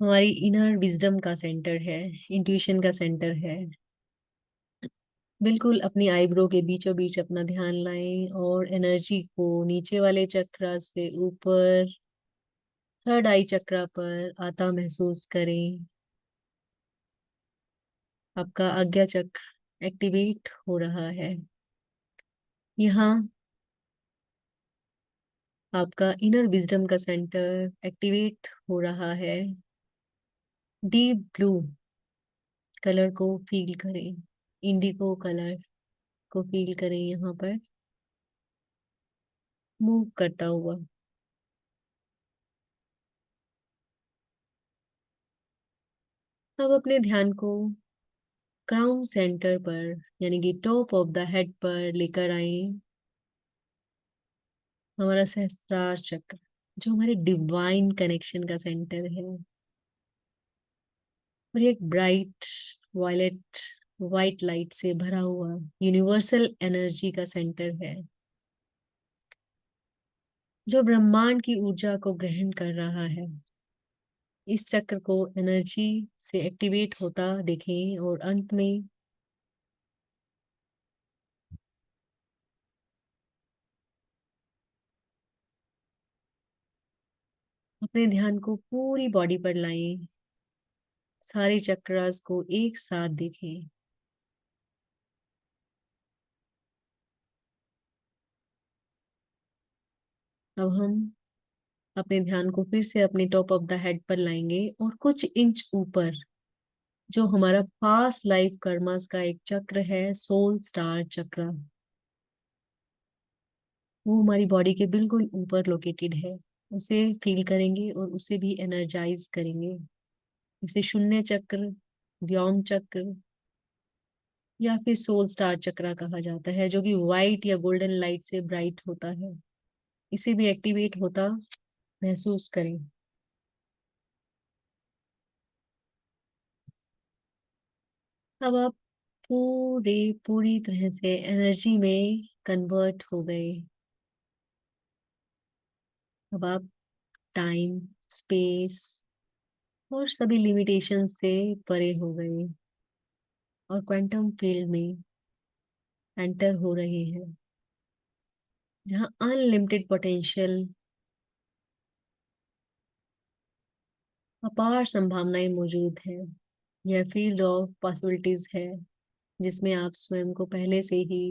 हमारी इनर विजडम का सेंटर है, इंट्यूशन का सेंटर है। बिल्कुल अपनी आईब्रो के बीचों बीच अपना ध्यान लाएं और एनर्जी को नीचे वाले चक्र से ऊपर थर्ड आई चक्र पर आता महसूस करें। आपका आज्ञा चक्र एक्टिवेट हो रहा है। यहाँ आपका इनर विजडम का सेंटर एक्टिवेट हो रहा है। डीप ब्लू कलर को फील करें, इंडिगो कलर को फील करें, यहाँ पर मूव करता हुआ। अब अपने ध्यान को क्राउन सेंटर पर यानी कि टॉप ऑफ द हेड पर लेकर आए, हमारा सहस्त्रार चक्र, जो हमारे डिवाइन कनेक्शन का सेंटर है और एक ब्राइट वायलेट वाइट लाइट से भरा हुआ यूनिवर्सल एनर्जी का सेंटर है, जो ब्रह्मांड की ऊर्जा को ग्रहण कर रहा है। इस चक्र को एनर्जी से एक्टिवेट होता देखें और अंत में अपने ध्यान को पूरी बॉडी पर लाएं, सारे चक्रास को एक साथ देखें। अब हम अपने ध्यान को फिर से अपने टॉप ऑफ द हेड पर लाएंगे और कुछ इंच ऊपर जो हमारा पास्ट लाइफ कर्मास का एक चक्र है, सोल स्टार चक्र, वो हमारी बॉडी के बिल्कुल ऊपर लोकेटेड है। उसे फील करेंगे और उसे भी एनर्जाइज करेंगे। इसे शून्य चक्र, व्योम चक्र या फिर सोल स्टार चक्र कहा जाता है, जो कि व्हाइट या गोल्डन लाइट से ब्राइट होता है। इसे भी एक्टिवेट होता महसूस करें। अब आप पूरी तरह से एनर्जी में कन्वर्ट हो गए। अब आप टाइम, स्पेस और सभी लिमिटेशन से परे हो गए और क्वांटम फील्ड में एंटर हो रहे हैं, जहां अनलिमिटेड पोटेंशियल, अपार संभावनाएं मौजूद है। यह फील्ड ऑफ पॉसिबिलिटीज है जिसमें आप स्वयं को पहले से ही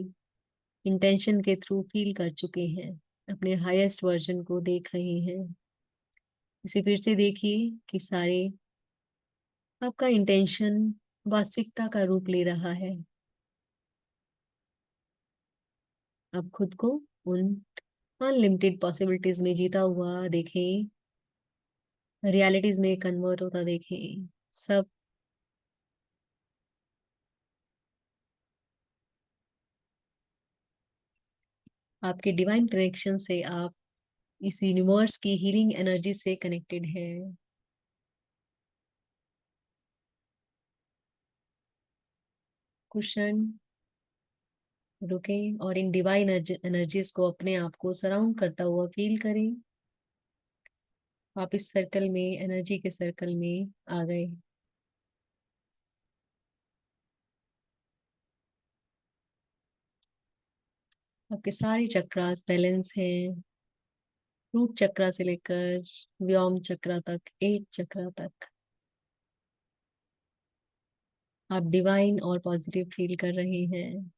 इंटेंशन के थ्रू फील कर चुके हैं, अपने हाईएस्ट वर्जन को देख रहे हैं। इसे फिर से देखिए कि सारे आपका इंटेंशन वास्तविकता का रूप ले रहा है। अब खुद को उन अनलिमिटेड पॉसिबिलिटीज में जीता हुआ देखें, रियलिटीज में कन्वर्ट होता देखें। सब आपके डिवाइन कनेक्शन से आप इस यूनिवर्स की हीलिंग एनर्जी से कनेक्टेड है। कुशन रुकें और इन डिवाइन एनर्जीज को अपने आप को सराउंड करता हुआ फील करें। आप इस सर्कल में, एनर्जी के सर्कल में आ गए। आपके सारे चक्रास बैलेंस हैं, रूट चक्रा से लेकर व्योम चक्रा तक, एट चक्रा तक। आप डिवाइन और पॉजिटिव फील कर रहे हैं।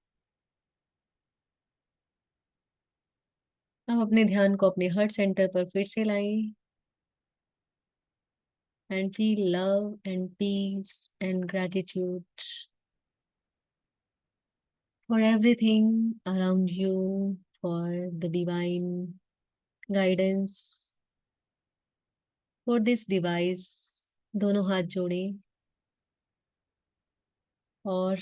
अब अपने ध्यान को अपने हार्ट सेंटर पर फिर से लाएं and feel love and peace and gratitude for everything around you, for the divine guidance, for this device। दोनों हाथ जोड़ें और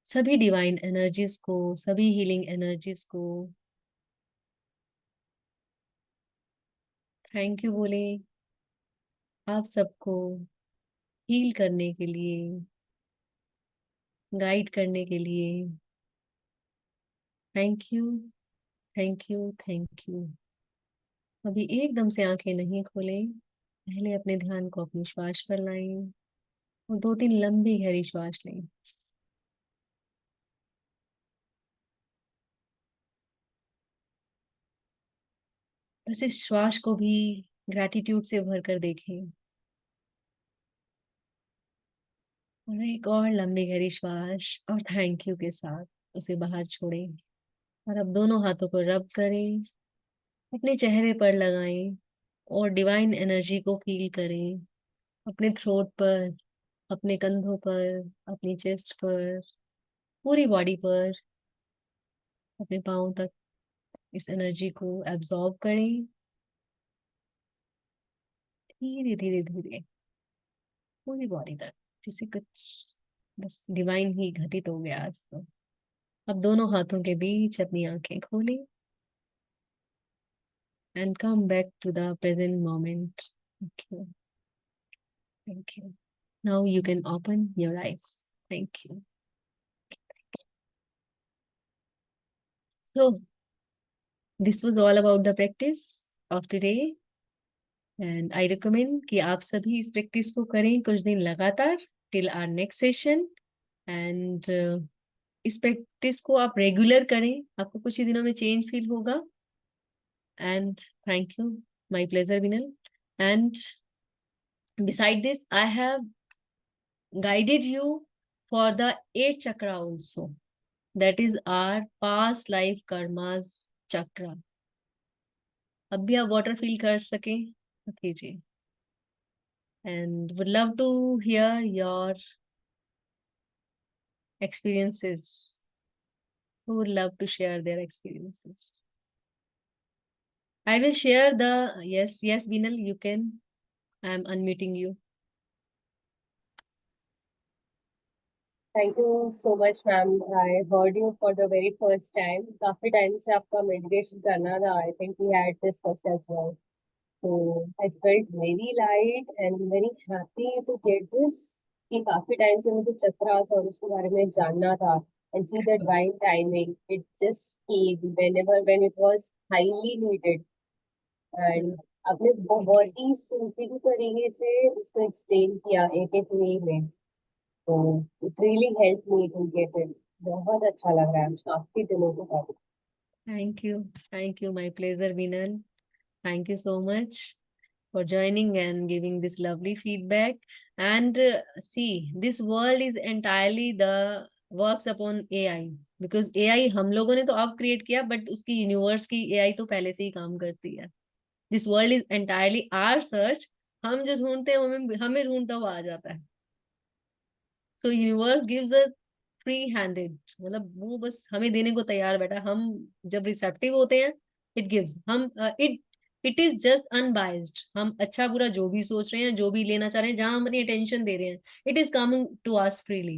सभी डिवाइन एनर्जीज को, सभी हीलिंग एनर्जीज को थैंक यू बोले, आप सबको हील करने के लिए, गाइड करने के लिए। Thank you, thank you, thank you. अभी एकदम से आंखें नहीं खोलें, पहले अपने ध्यान को अपनी श्वास पर लाएं और दो तीन लंबी गहरी श्वास लें। बस इस श्वास को भी ग्रैटिट्यूड से भर कर देखें और एक और लंबी गहरी श्वास और थैंक यू के साथ उसे बाहर छोड़ें। और अब दोनों हाथों को रब करें, अपने चेहरे पर लगाएं और डिवाइन एनर्जी को फील करें अपने थ्रोट पर, अपने कंधों पर, अपनी चेस्ट पर, पूरी बॉडी पर, अपने पाँव तक। इस एनर्जी को एब्जॉर्ब करें धीरे धीरे धीरे पूरी बॉडी तक, जैसे कुछ बस डिवाइन ही घटित हो गया आज तो। अब दोनों हाथों के बीच अपनी आंखें खोलें and come back to the present moment. Okay, thank you. Now you can open your eyes. Thank you. So this was all about the practice of today, and I recommend कि आप सभी इस प्रैक्टिस को करें कुछ दिन लगातार till our next session, and इस प्रैक्टिस को आप रेगुलर करें, आपको कुछ ही दिनों में चेंज फील होगा। And thank you, my pleasure Vinal. And beside this, I have guided you for the 8 chakra also. That is our past life karmas chakra. अब भी आप water feel कर सके तो कीजिए. And would love to hear your experiences. Who would love to share their experiences? I will share the, yes, Binal, you can. I am unmuting you. Thank you so much, ma'am. I heard you for the very first time. काफी time से आपका meditation करना था. I think we had discussed as well. So I felt very light and very happy to get this. कि काफी time से मुझे चक्रास और उसके बारे में जानना था. And see the divine timing. It just came when it was highly needed. And आपने बहुत ही सूथिंग तरीके से उसको explain किया एक way में. So it really helped me to get it. बहुत अच्छा लग रहा है काफी दिनों के बाद. Thank you, my pleasure, Binal. Thank you so much for joining and giving this lovely feedback. And see, this world is entirely the works upon AI, because AI हम लोगों ने तो अब create किया, but उसकी universe की AI तो पहले से ही काम करती है. This world is entirely our search. हम जो ढूंढते हैं हमें ढूंढता हुआ आ जाता है. So universe gives us free handed, मतलब वो बस हमें देने को तैयार बैठा. हम जब रिसेप्टिव होते हैं, इट गिव्स. हम इट इज जस्ट अनबायस्ड. हम अच्छा बुरा जो भी सोच रहे हैं, जो भी लेना चाह रहे हैं, जहां हम अपनी अटेंशन दे रहे हैं, it is coming to us freely.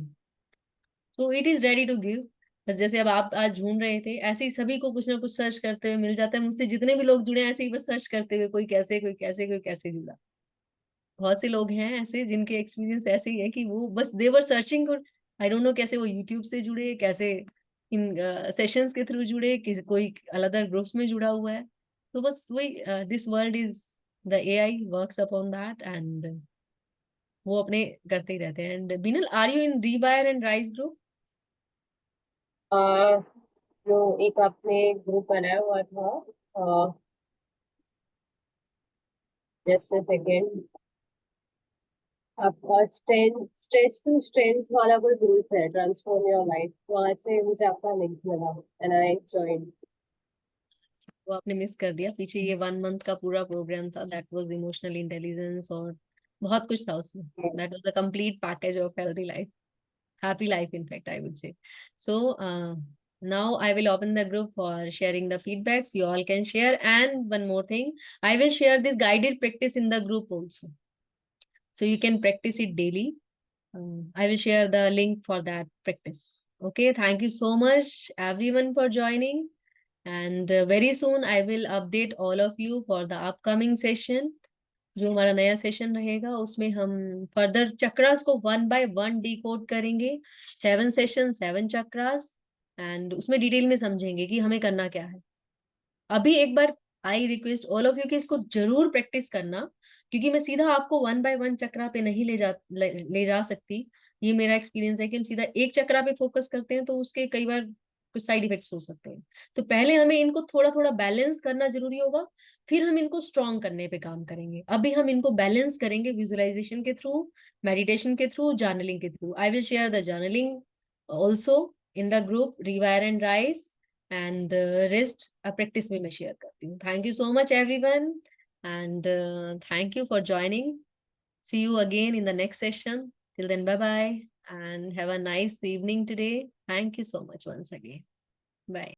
So it is ready to give. बस जैसे अब आप आज ढूंढ रहे थे, ऐसे ही सभी को कुछ ना कुछ सर्च करते हुए मिल जाता है. मुझसे जितने भी लोग जुड़े हैं, ऐसे ही बस सर्च करते हुए, कोई कैसे कोई कैसे कोई कैसे जुड़ा. बहुत से लोग हैं ऐसे जिनके एक्सपीरियंस ऐसे ही है कि वो बस they were searching. I don't know कैसे वो यूट्यूब से जुड़े, कैसे इन सेशंस के थ्रू जुड़े, कोई अदर ग्रुप्स में जुड़ा हुआ है. तो बस वही, this world is the AI works upon that, and वो अपने करते ही रहते हैं. And Binal, are you in rewire and rise group? जो एक आपने ग्रुप बनाया हुआ था, जस्ट अ सेकेंड, आपका स्ट्रेस टू स्ट्रेंथ वाला कोई ग्रुप है, ट्रांसफॉर्म योर लाइफ. वहां से मुझे आपका लिंक मिला एंड आई जॉइंड. वो आपने मिस कर दिया. पीछे ये 1 मंथ का पूरा प्रोग्राम था. दैट वाज इमोशनल इंटेलिजेंस और बहुत कुछ था उसमें. That was the complete package of healthy life, happy life, in fact, I would say. So now I will open the group for sharing the feedbacks. You all can share. And one more thing, I will share this guided practice in the group also, so you can practice it daily. I will share the link for that practice. Okay, thank you so much everyone for joining, and very soon I will update all of you for the upcoming session. जो हमारा नया session रहेगा, उसमें हम further chakras को 1 by 1 decode करेंगे. 7 session, 7 chakras, and उसमें detail में समझेंगे कि हमें करना क्या है. अभी एक बार I request all of you कि इसको जरूर प्रैक्टिस करना, क्योंकि मैं सीधा आपको 1 by 1 चक्रा पे नहीं ले जा सकती. ये मेरा एक्सपीरियंस है कि हम सीधा एक चक्रा पे फोकस करते हैं तो उसके कई बार कुछ साइड इफेक्ट्स हो सकते हैं. तो पहले हमें इनको थोड़ा थोड़ा बैलेंस करना जरूरी होगा, फिर हम इनको स्ट्रॉन्ग करने पे काम करेंगे. अभी हम इनको बैलेंस करेंगे विजुअलाइजेशन के थ्रू, मेडिटेशन के थ्रू, जर्नलिंग के through. I will share the journaling also in the group rewire and rice, and rest practice में मैं शेयर करती हूँ. Thank you so much everyone, and thank you for joining. See you again in the next session. Till then, bye bye and have a nice evening today. Thank you so much once again. Bye.